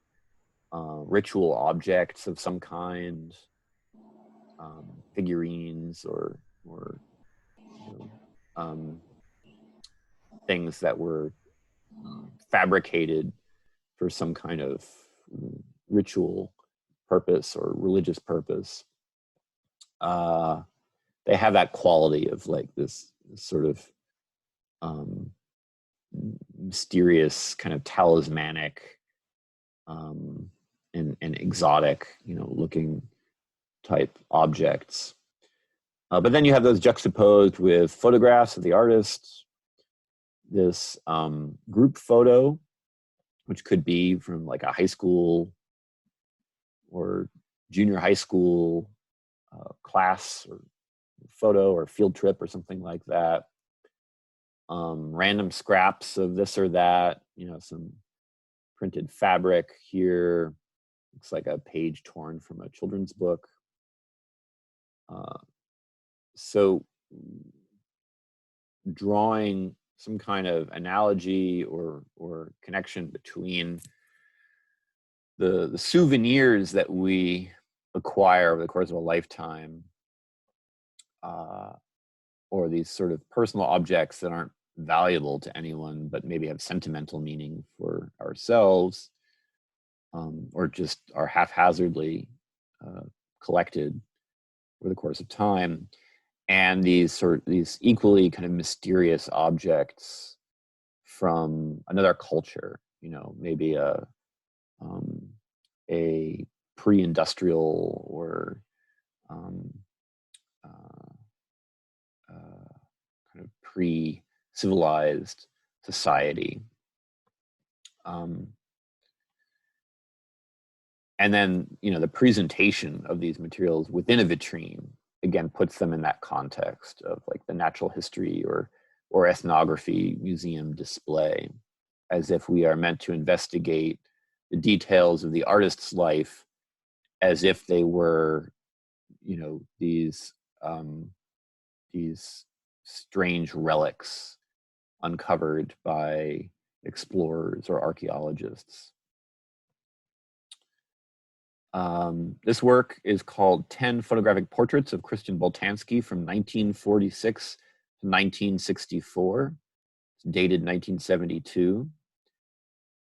ritual objects of some kind, figurines or things that were fabricated for some kind of ritual purpose or religious purpose. They have that quality of like this sort of mysterious, kind of talismanic and exotic, looking type objects. But then you have those juxtaposed with photographs of the artists. This group photo, which could be from like a high school or junior high school class or photo or field trip or something like that. Random scraps of this or that, some printed fabric here. Looks like a page torn from a children's book. So drawing some kind of analogy or connection between the souvenirs that we acquire over the course of a lifetime, or these sort of personal objects that aren't valuable to anyone but maybe have sentimental meaning for ourselves, or just are haphazardly collected over the course of time, and these equally kind of mysterious objects from another culture, maybe a pre-industrial or kind of pre-civilized society. And then, the presentation of these materials within a vitrine, again, puts them in that context of like the natural history or ethnography museum display, as if we are meant to investigate the details of the artist's life as if they were, these strange relics uncovered by explorers or archaeologists. This work is called 10 Photographic Portraits of Christian Boltanski from 1946 to 1964. It's dated 1972.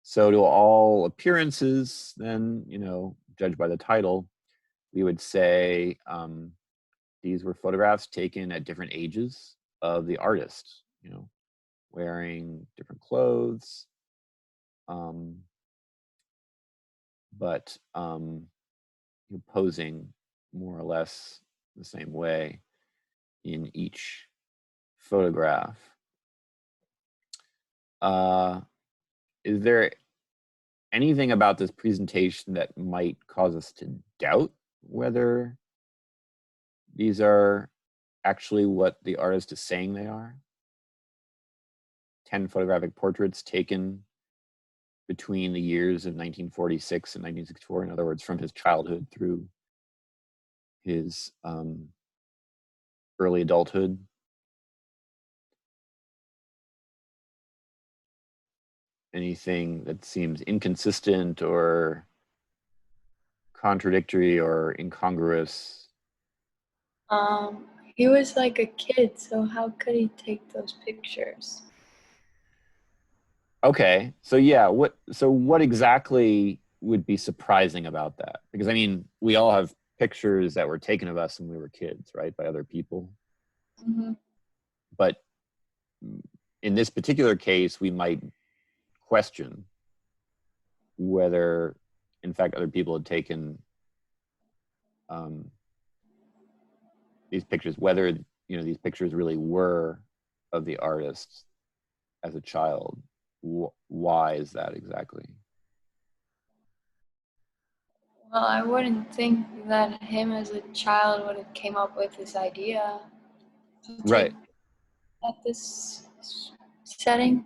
So to all appearances, then, judged by the title, we would say these were photographs taken at different ages of the artist, wearing different clothes, but posing more or less the same way in each photograph. Is there anything about this presentation that might cause us to doubt whether these are actually what the artist is saying they are? 10 photographic portraits taken between the years of 1946 and 1964. In other words, from his childhood through his early adulthood. Anything that seems inconsistent or contradictory or incongruous? He was like a kid, so how could he take those pictures? Okay, so yeah, what exactly would be surprising about that? Because I mean, we all have pictures that were taken of us when we were kids, right, by other people. Mm-hmm. But in this particular case, we might question whether, in fact, other people had taken these pictures, whether these pictures really were of the artist as a child. Why is that exactly? Well, I wouldn't think that him as a child would have came up with this idea to Right. take at this setting.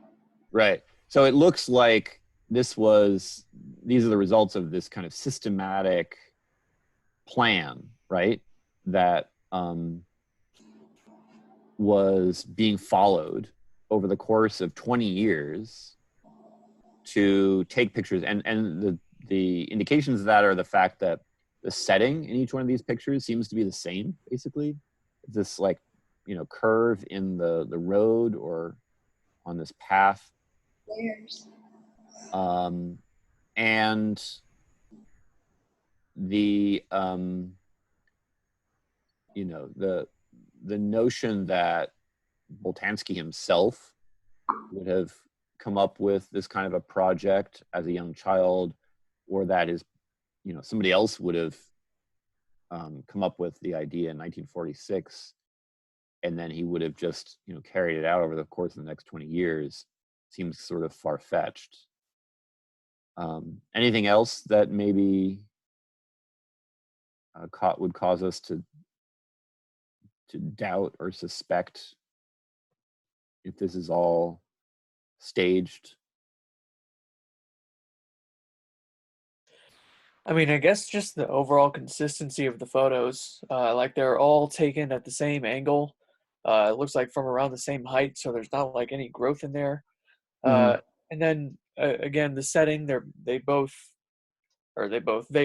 Right. So it looks like these are the results of this kind of systematic plan, right? That was being followed over the course of 20 years to take pictures. And the indications of that are the fact that the setting in each one of these pictures seems to be the same, basically. This like, curve in the road or on this path. Layers. And the the notion that Boltanski himself would have come up with this kind of a project as a young child, or that is, somebody else would have come up with the idea in 1946, and then he would have just, carried it out over the course of the next 20 years, seems sort of far-fetched. Anything else that maybe would cause us to doubt or suspect if this is all staged? I mean, I guess just the overall consistency of the photos. Like they're all taken at the same angle. It looks like from around the same height, so there's not like any growth in there. And then again, the setting, they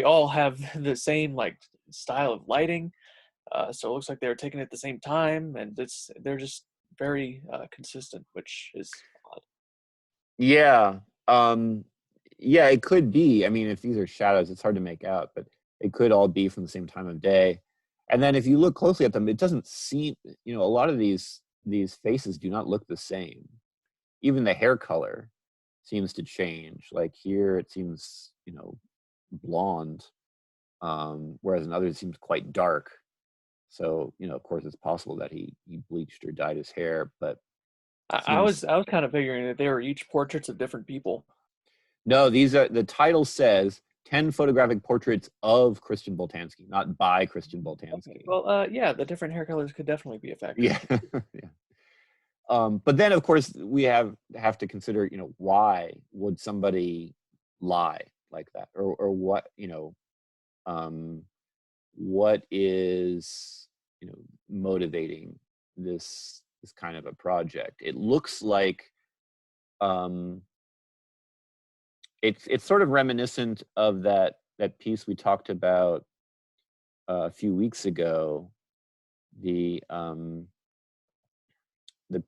all have the same like style of lighting. So it looks like they were taken at the same time, and they're just very consistent, which is odd. Yeah. Yeah, it could be. I mean, if these are shadows, it's hard to make out, but it could all be from the same time of day. And then if you look closely at them, it doesn't seem, a lot of these faces do not look the same. Even the hair color seems to change. Like here it seems, blonde, whereas in others it seems quite dark. So, of course it's possible that he bleached or dyed his hair, but I seems was kind of figuring that they were each portraits of different people. No, the title says 10 photographic portraits of Christian Boltanski, not by Christian Boltanski. Okay. Well, yeah, the different hair colors could definitely be a factor. Yeah. Yeah. But then of course we have to consider, why would somebody lie like that? Or what, what is, motivating this kind of a project? It looks like it's sort of reminiscent of that piece we talked about a few weeks ago, the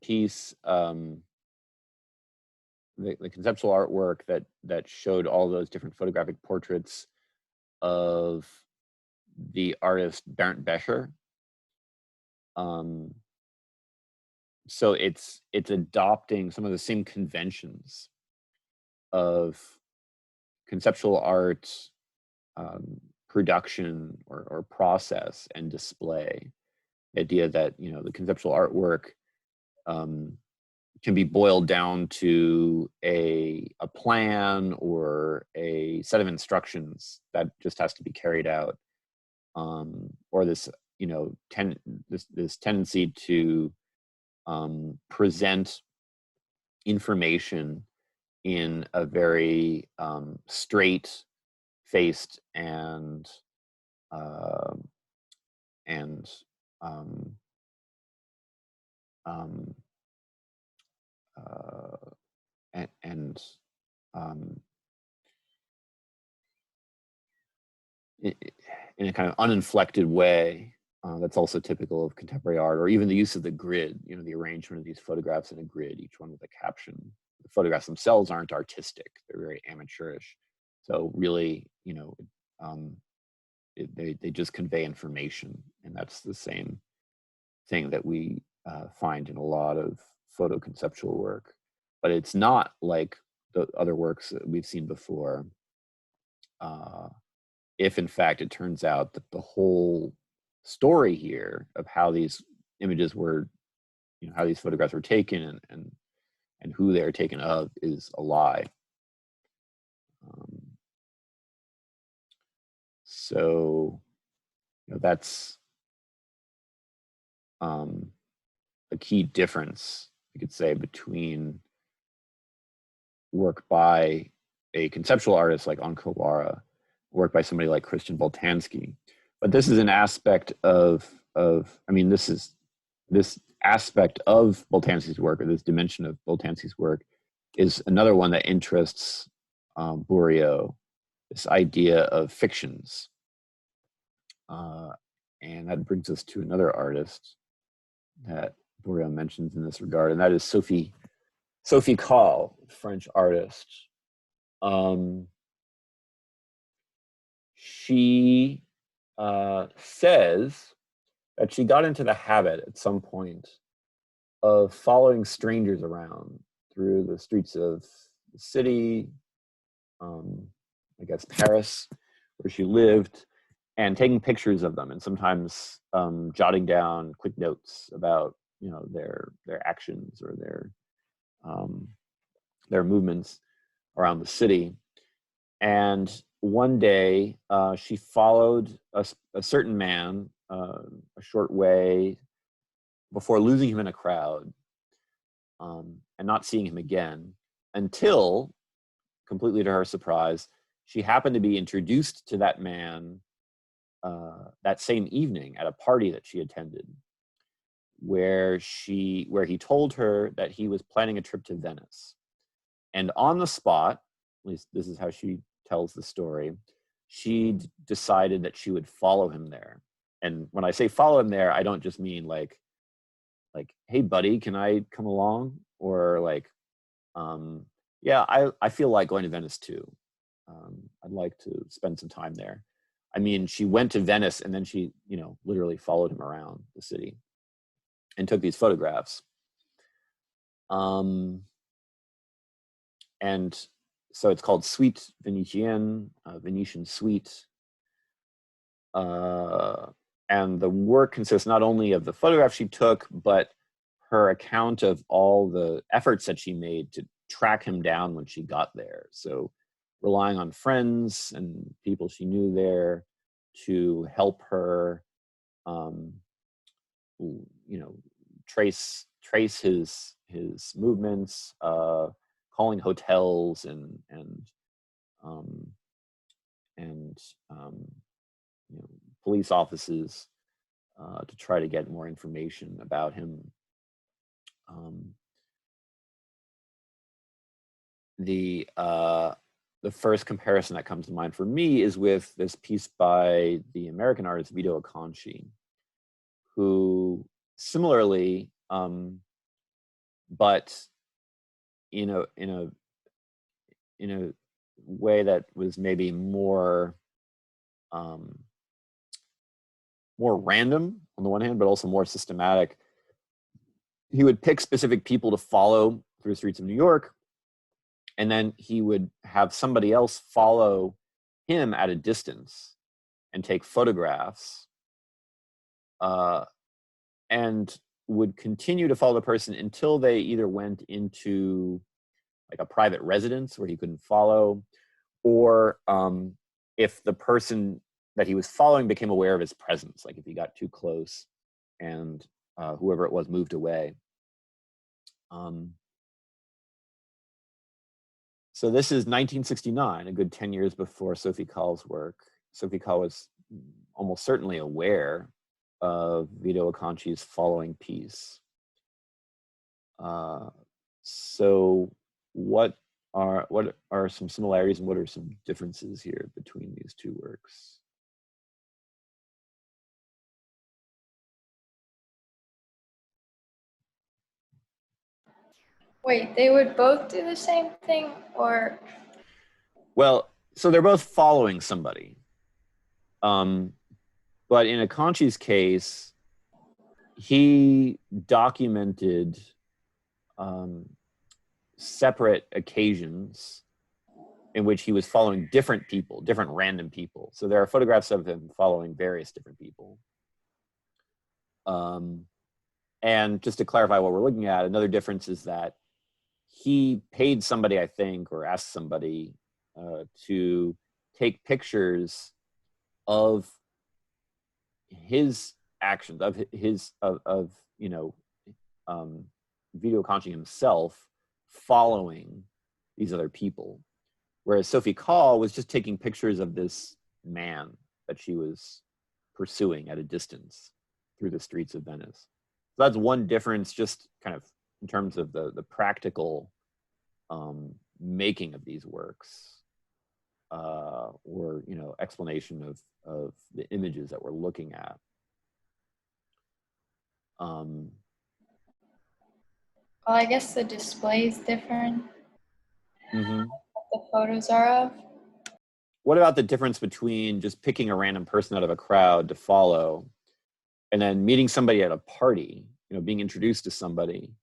piece, the conceptual artwork that showed all those different photographic portraits of the artist Bernd Becher. So it's adopting some of the same conventions of conceptual art production or process and display. The idea that the conceptual artwork can be boiled down to a plan or a set of instructions that just has to be carried out, or this this tendency to present information in a very straight-faced and and um, um, and um, in a kind of uninflected way that's also typical of contemporary art, or even the use of the grid, you know, the arrangement of these photographs in a grid, each one with a caption. The photographs themselves aren't artistic, they're very amateurish. So really, you know, they just convey information, and that's the same thing that we find in a lot of photo conceptual work. But it's not like the other works that we've seen before. If in fact it turns out that the whole story here of how these images were, you know, how these photographs were taken and who they're taken of is a lie. So, you know, that's a key difference, you could say, between work by a conceptual artist like Ankawara, work by somebody like Christian Boltanski. But this is an aspect of I mean, this aspect of Boltanski's work, or this dimension of Boltanski's work, is another one that interests Bourriaud, this idea of fictions. And that brings us to another artist that Bourriaud mentions in this regard, and that is Sophie Calle, French artist. She says that she got into the habit at some point of following strangers around through the streets of the city, I guess Paris, where she lived, and taking pictures of them, and sometimes jotting down quick notes about, you know, their actions or their movements around the city. And one day she followed a certain man a short way before losing him in a crowd, and not seeing him again until, completely to her surprise, she happened to be introduced to that man that same evening at a party that she attended, where he told her that he was planning a trip to Venice. And on the spot, at least this is how she tells the story, she decided that she would follow him there. And when I say follow him there, I don't just mean like, hey buddy, can I come along? Or like, yeah, I feel like going to Venice too. I'd like to spend some time there. I mean, she went to Venice and then she, you know, literally followed him around the city and took these photographs. And so it's called Suite Venetienne, Venetian Suite. And the work consists not only of the photographs she took, but her account of all the efforts that she made to track him down when she got there. So relying on friends and people she knew there to help her, you know, trace his movements, calling hotels and you know, police offices to try to get more information about him. The first comparison that comes to mind for me is with this piece by the American artist Vito Acconci, who similarly, but in a way that was maybe more random on the one hand, but also more systematic. He would pick specific people to follow through the streets of New York, and then he would have somebody else follow him at a distance and take photographs, and would continue to follow the person until they either went into like a private residence where he couldn't follow, or if the person that he was following became aware of his presence, like if he got too close and whoever it was moved away. So this is 1969, a good 10 years before Sophie Kahl's work. Sophie Kahl was almost certainly aware of Vito Acconci's following piece. So what are some similarities and what are some differences here between these two works? Wait, they would both do the same thing, or? Well, so they're both following somebody. But in Acconci's case, he documented separate occasions in which he was following different people, different random people. So there are photographs of him following various different people. And just to clarify what we're looking at, another difference is that he paid somebody, I think, or asked somebody to take pictures of his actions, of Vito Acconci himself following these other people. Whereas Sophie Kahl was just taking pictures of this man that she was pursuing at a distance through the streets of Venice. So that's one difference, just kind of in terms of the practical making of these works, or explanation of the images that we're looking at. Well, I guess the display is different. Mm-hmm. The photos are of. What about the difference between just picking a random person out of a crowd to follow and then meeting somebody at a party, being introduced to somebody,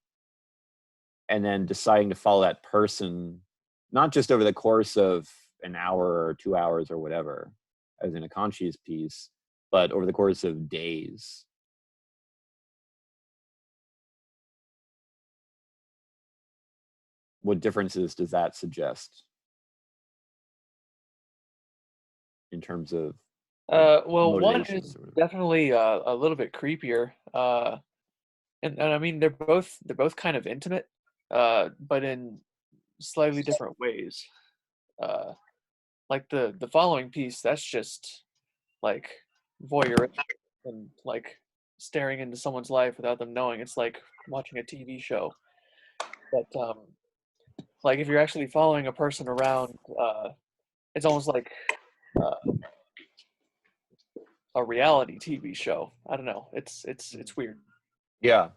and then deciding to follow that person, not just over the course of an hour or 2 hours or whatever, as in Acconci's piece, but over the course of days? What differences does that suggest in terms of well, one motivations is or whatever? definitely a little bit creepier. And I mean they're both kind of intimate, but in slightly different ways. Like the following piece, that's just like voyeuristic and like staring into someone's life without them knowing. It's like watching a TV show. But like if you're actually following a person around, it's almost like a reality TV show. I don't know. It's weird. Yeah.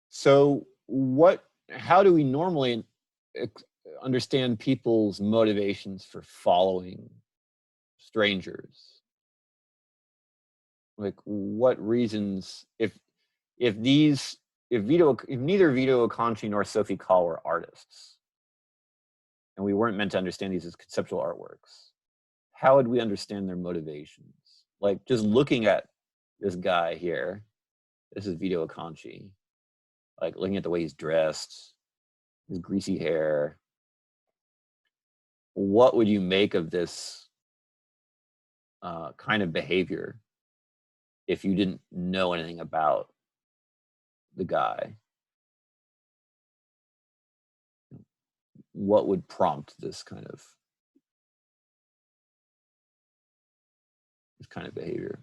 So how do we normally understand people's motivations for following strangers? Like what reasons, if neither Vito Acconci nor Sophie Kahl were artists, and we weren't meant to understand these as conceptual artworks, how would we understand their motivations? Like just looking at this guy here, this is Vito Acconci, like looking at the way he's dressed, his greasy hair, what would you make of this kind of behavior if you didn't know anything about the guy? What would prompt this kind of behavior?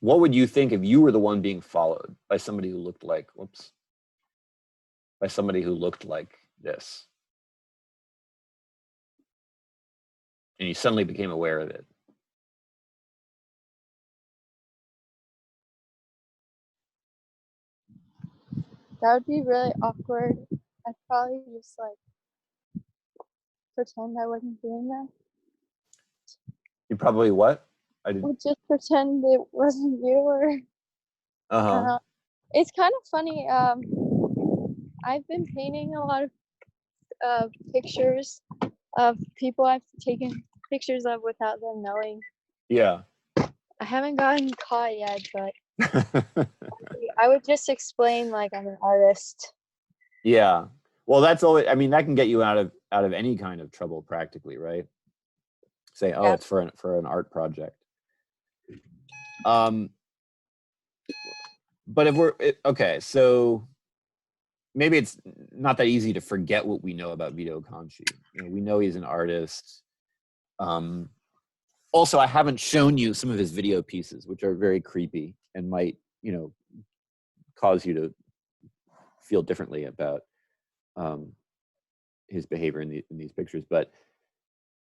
What would you think if you were the one being followed by somebody who looked like, this, and you suddenly became aware of it? That would be really awkward. I'd probably just like pretend I wasn't doing that. You probably what? I didn't. Or just pretend it wasn't you, or Uh-huh. it's kind of funny. I've been painting a lot of pictures of people I've taken pictures of without them knowing. Yeah. I haven't gotten caught yet, but I would just explain like I'm an artist. Yeah. Well, that's always, I mean, that can get you out of any kind of trouble practically, right? Say, oh, Yeah. it's for an art project. But if we're okay, so maybe it's not that easy to forget what we know about Vito Conci. You know, we know he's an artist. Also, I haven't shown you some of his video pieces, which are very creepy and might, you know, cause you to feel differently about his behavior in these pictures. But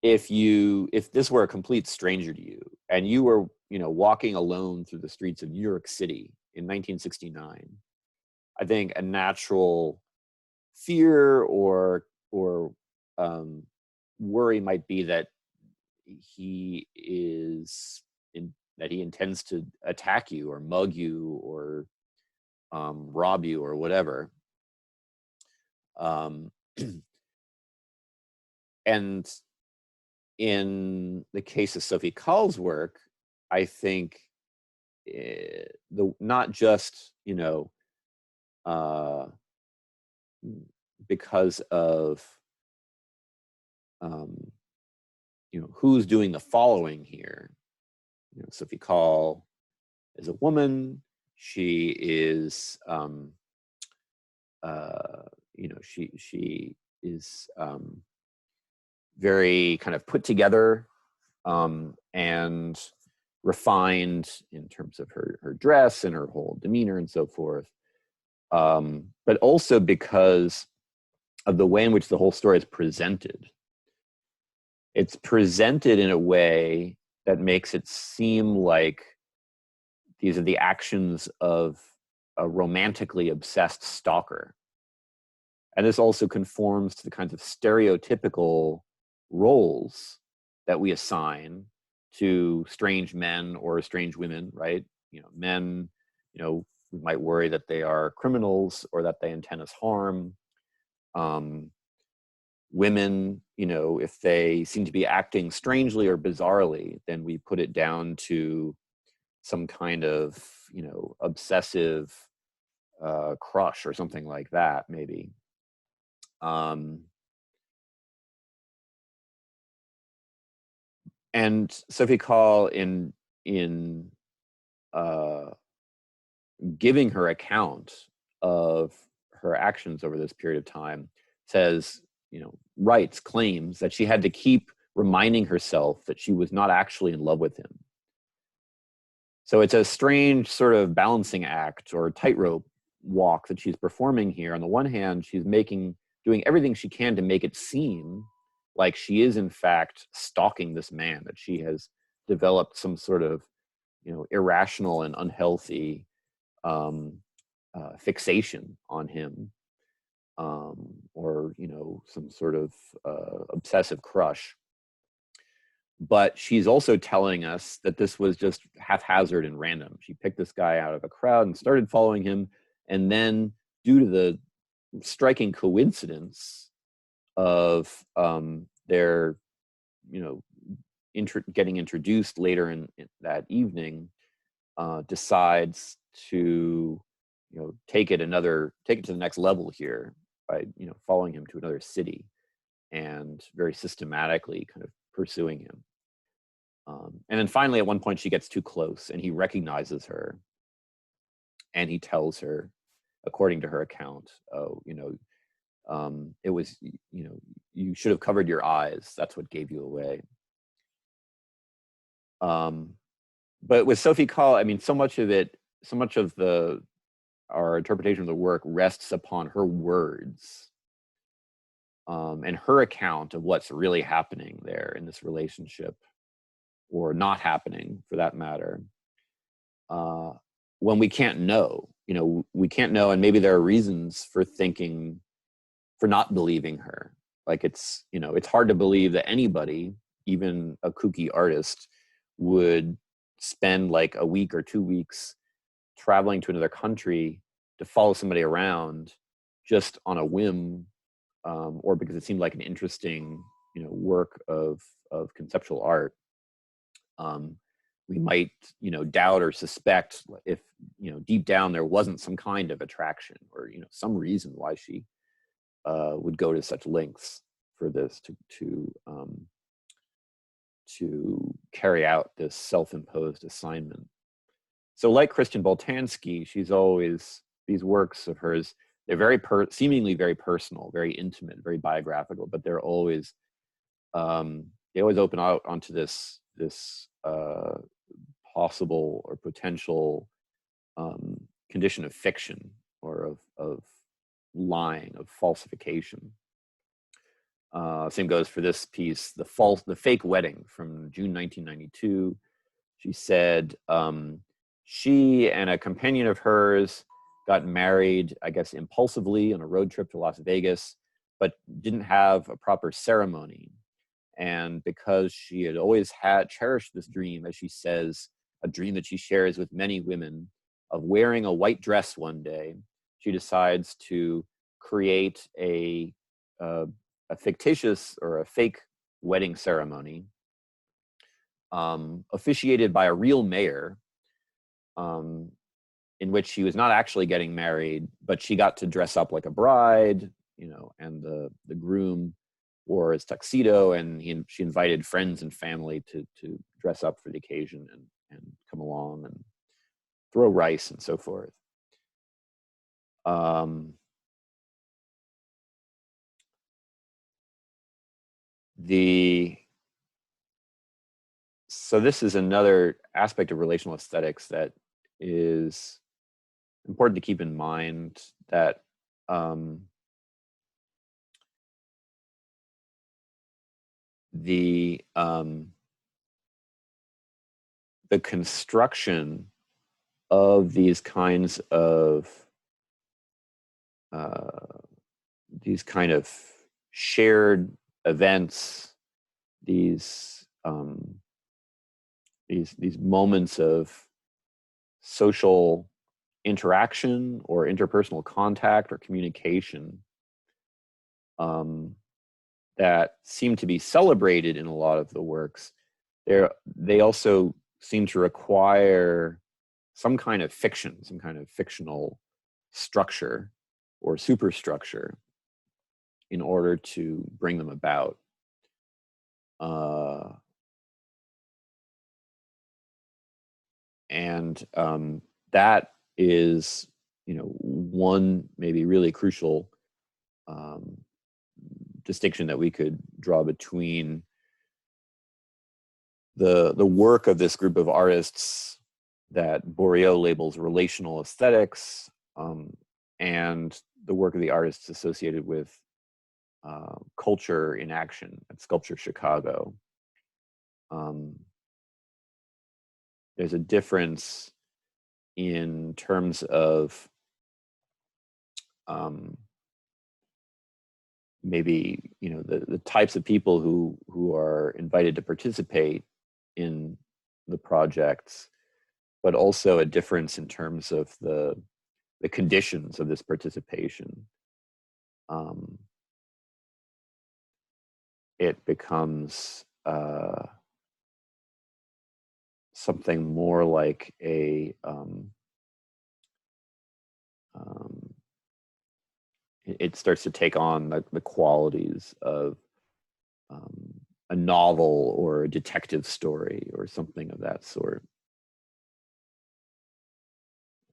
if this were a complete stranger to you and you were, you know, walking alone through the streets of New York City in 1969, I think a natural fear or worry might be that he is that he intends to attack you or mug you or rob you or whatever. And in the case of Sophie Kahl's work, I think not just, you know, because of you know, who's doing the following here. You know, Sophie Kahl is a woman. She is you know, she is very kind of put together and refined in terms of her dress and her whole demeanor and so forth. But also because of the way in which the whole story is presented. It's presented in a way that makes it seem like these are the actions of a romantically obsessed stalker. And this also conforms to the kinds of stereotypical roles that we assign to strange men or strange women, right? You know, men, you know, we might worry that they are criminals or that they intend us harm. Women, you know, if they seem to be acting strangely or bizarrely, then we put it down to some kind of, you know, obsessive crush or something like that, maybe. And Sophie Kahl, in giving her account of her actions over this period of time, says, you know, claims that she had to keep reminding herself that she was not actually in love with him. So it's a strange sort of balancing act or tightrope walk that she's performing here. On the one hand, she's doing everything she can to make it seem like she is in fact stalking this man, that she has developed some sort of, you know, irrational and unhealthy fixation on him, or, you know, some sort of obsessive crush. But she's also telling us that this was just haphazard and random. She picked this guy out of a crowd and started following him. And then, due to the striking coincidence of their, you know, getting introduced later in that evening, decides to, you know, take it to the next level here by, you know, following him to another city and very systematically kind of pursuing him. And then finally, at one point, she gets too close and he recognizes her and he tells her, according to her account, oh, you know, it was, you know, you should have covered your eyes. That's what gave you away. But with Sophie Kahl, I mean, so much of our interpretation of the work rests upon her words and her account of what's really happening there in this relationship, or not happening for that matter. When we can't know, you know, we can't know, and maybe there are reasons for not believing her. Like, it's, you know, it's hard to believe that anybody, even a kooky artist, would spend like a week or 2 weeks traveling to another country to follow somebody around just on a whim, or because it seemed like an interesting, you know, work of conceptual art. We might, you know, doubt or suspect if, you know, deep down there wasn't some kind of attraction or, you know, some reason why she would go to such lengths for this to carry out this self-imposed assignment. So like Christian Boltanski, she's always, these works of hers, they're very seemingly very personal, very intimate, very biographical, but they're always, they always open out onto this possible or potential condition of fiction, or of lying, of falsification. Same goes for this piece, the fake wedding from June 1992. She said she and a companion of hers got married, I guess, impulsively on a road trip to Las Vegas, but didn't have a proper ceremony. And because she had always cherished this dream, as she says, a dream that she shares with many women, of wearing a white dress one day, she decides to create a fictitious or a fake wedding ceremony, officiated by a real mayor, in which she was not actually getting married, but she got to dress up like a bride, and the groom wore his tuxedo, and she invited friends and family to dress up for the occasion and come along and throw rice and so forth. So this is another aspect of relational aesthetics that is important to keep in mind, that the construction of these kinds of shared events, these moments of social interaction or interpersonal contact or communication, that seem to be celebrated in a lot of the works, they also seem to require some kind of fiction, some kind of fictional structure or superstructure in order to bring them about. And that is, one maybe really crucial distinction that we could draw between the work of this group of artists that Bourriaud labels relational aesthetics, and the work of the artists associated with culture in action at Sculpture Chicago. There's a difference in terms of maybe the types of people who are invited to participate in the projects, but also a difference in terms of the conditions of this participation. It becomes something more like it starts to take on the qualities of a novel or a detective story or something of that sort.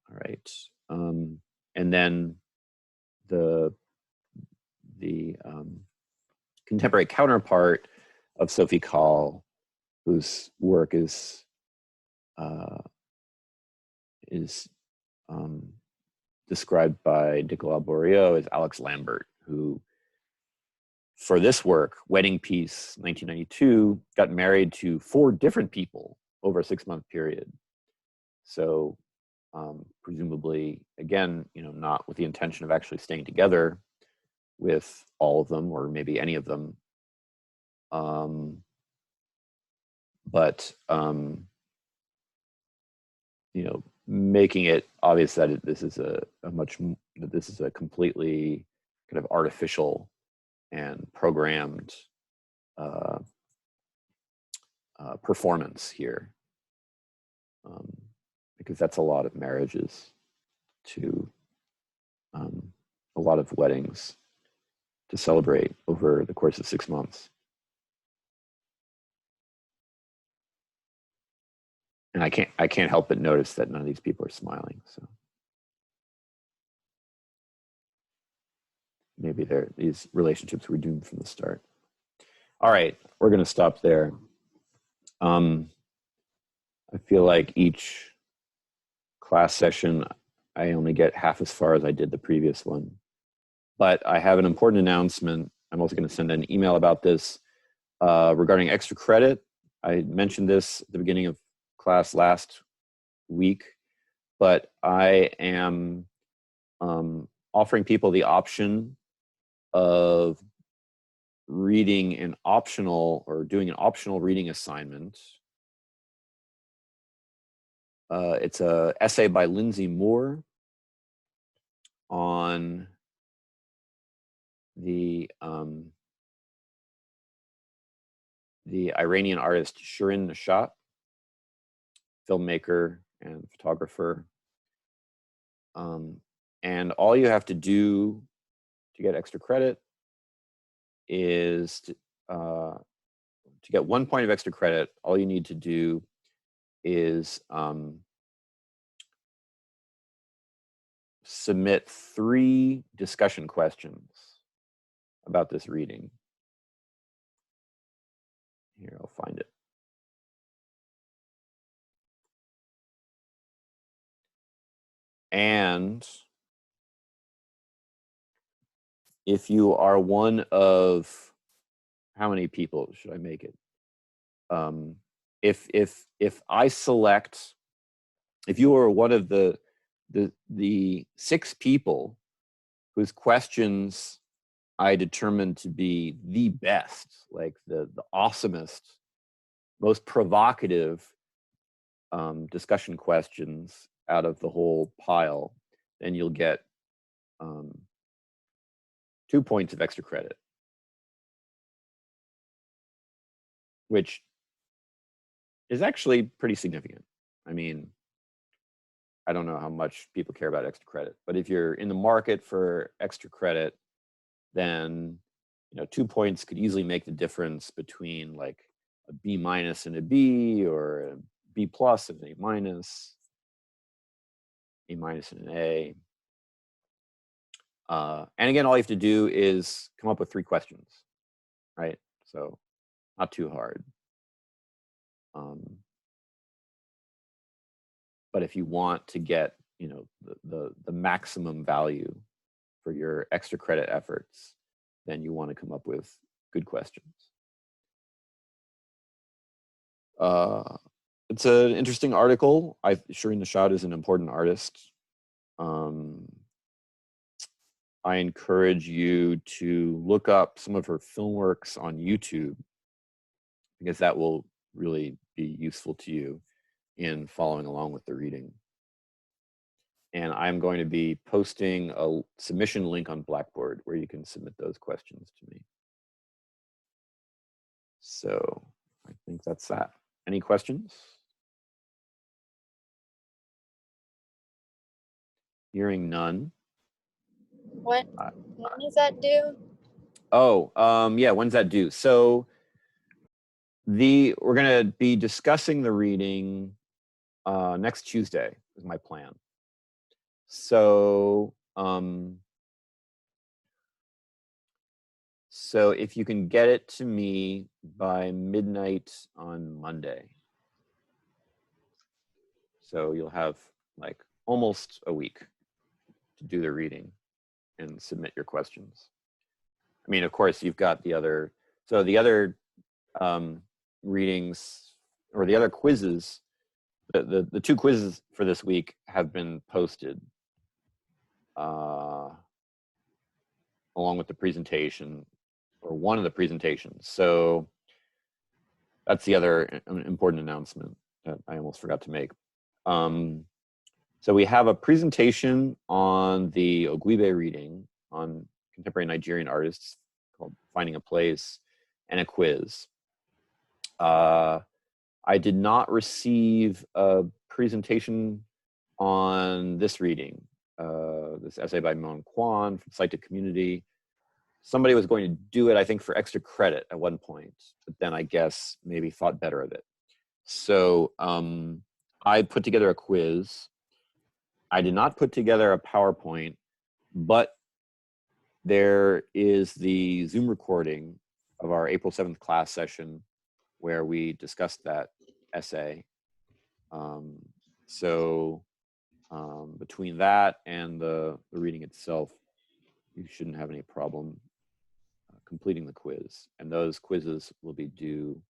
All right, and then the contemporary counterpart of Sophie Calle, whose work is described by Nicolas Bourriaud, is Alex Lambert, who, for this work, Wedding Piece 1992, got married to 4 different people over a 6-month period. So presumably, again, not with the intention of actually staying together with all of them, or maybe any of them, but making it obvious that this is a completely kind of artificial and programmed performance here, because that's a lot of marriages to a lot of weddings to celebrate over the course of 6 months. And I can't help but notice that none of these people are smiling. So maybe these relationships were doomed from the start. All right, we're going to stop there. I feel like each class session, I only get half as far as I did the previous one. But I have an important announcement. I'm also going to send an email about this regarding extra credit. I mentioned this at the beginning of class last week, but I am offering people the option of reading an optional or doing an optional reading assignment. It's an essay by Lindsay Moore on the Iranian artist Shirin Neshat, filmmaker and photographer. And all you have to do to get extra credit is to get 1 point of extra credit. All you need to do is submit 3 discussion questions about this reading. Here, I'll find it. And if you are one of, how many people should I make it? If I select, if you are one of the 6 people whose questions I determined to be the best, like the awesomest, most provocative discussion questions out of the whole pile, then you'll get 2 points of extra credit, which is actually pretty significant. I mean, I don't know how much people care about extra credit, but if you're in the market for extra credit, then 2 points could easily make the difference between like a B- and a B, or a B+ and an A-, A- and an A. And again, all you have to do is come up with 3 questions, right? So not too hard. But if you want to get the maximum value for your extra credit efforts, then you want to come up with good questions. It's an interesting article. Shirin Neshat is an important artist. I encourage you to look up some of her film works on YouTube, because that will really be useful to you in following along with the reading. And I'm going to be posting a submission link on Blackboard where you can submit those questions to me. So I think that's that. Any questions? Hearing none. When is that due? Oh, yeah, when's that due? So we're going to be discussing the reading next Tuesday is my plan. So if you can get it to me by midnight on Monday, so you'll have like almost a week to do the reading and submit your questions. I mean, of course, you've got the other, so the other readings, or the other quizzes, the 2 quizzes for this week have been posted along with the presentation, or one of the presentations. So that's the other important announcement that I almost forgot to make. So we have a presentation on the Ogwibe reading on contemporary Nigerian artists called Finding a Place, and a quiz. I did not receive a presentation on this reading, this essay by Mon Kwan from Site to Community. Somebody was going to do it, I think, for extra credit at one point, but then I guess maybe thought better of it. So I put together a quiz. I did not put together a PowerPoint, but there is the Zoom recording of our April 7th class session where we discussed that essay. So between that and the reading itself, you shouldn't have any problem completing the quiz. And those quizzes will be due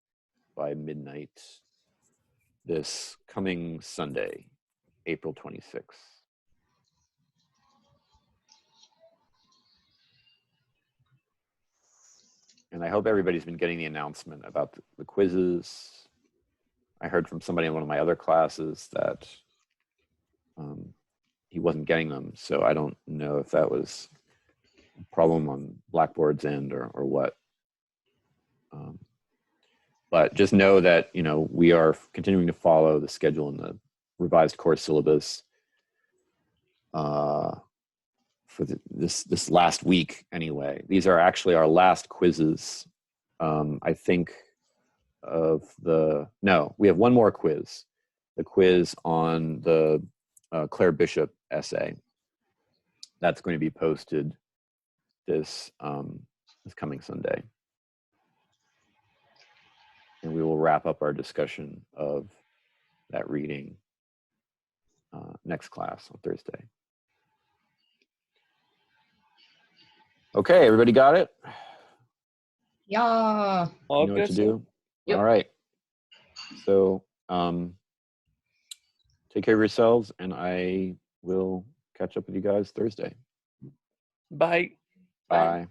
by midnight this coming Sunday, April 26th. And I hope everybody's been getting the announcement about the quizzes. I heard from somebody in one of my other classes that he wasn't getting them. So I don't know if that was a problem on Blackboard's end or what. But just know that, you know, we are continuing to follow the schedule in the revised course syllabus for this last week anyway. These are actually our last quizzes. I think we have one more quiz, the quiz on the Claire Bishop essay. That's going to be posted this coming Sunday. And we will wrap up our discussion of that reading next class on Thursday. Okay, everybody got it? Yeah. All You know what good, to sir. do? Yep. All right. So take care of yourselves, and I will catch up with you guys Thursday. Bye. Bye.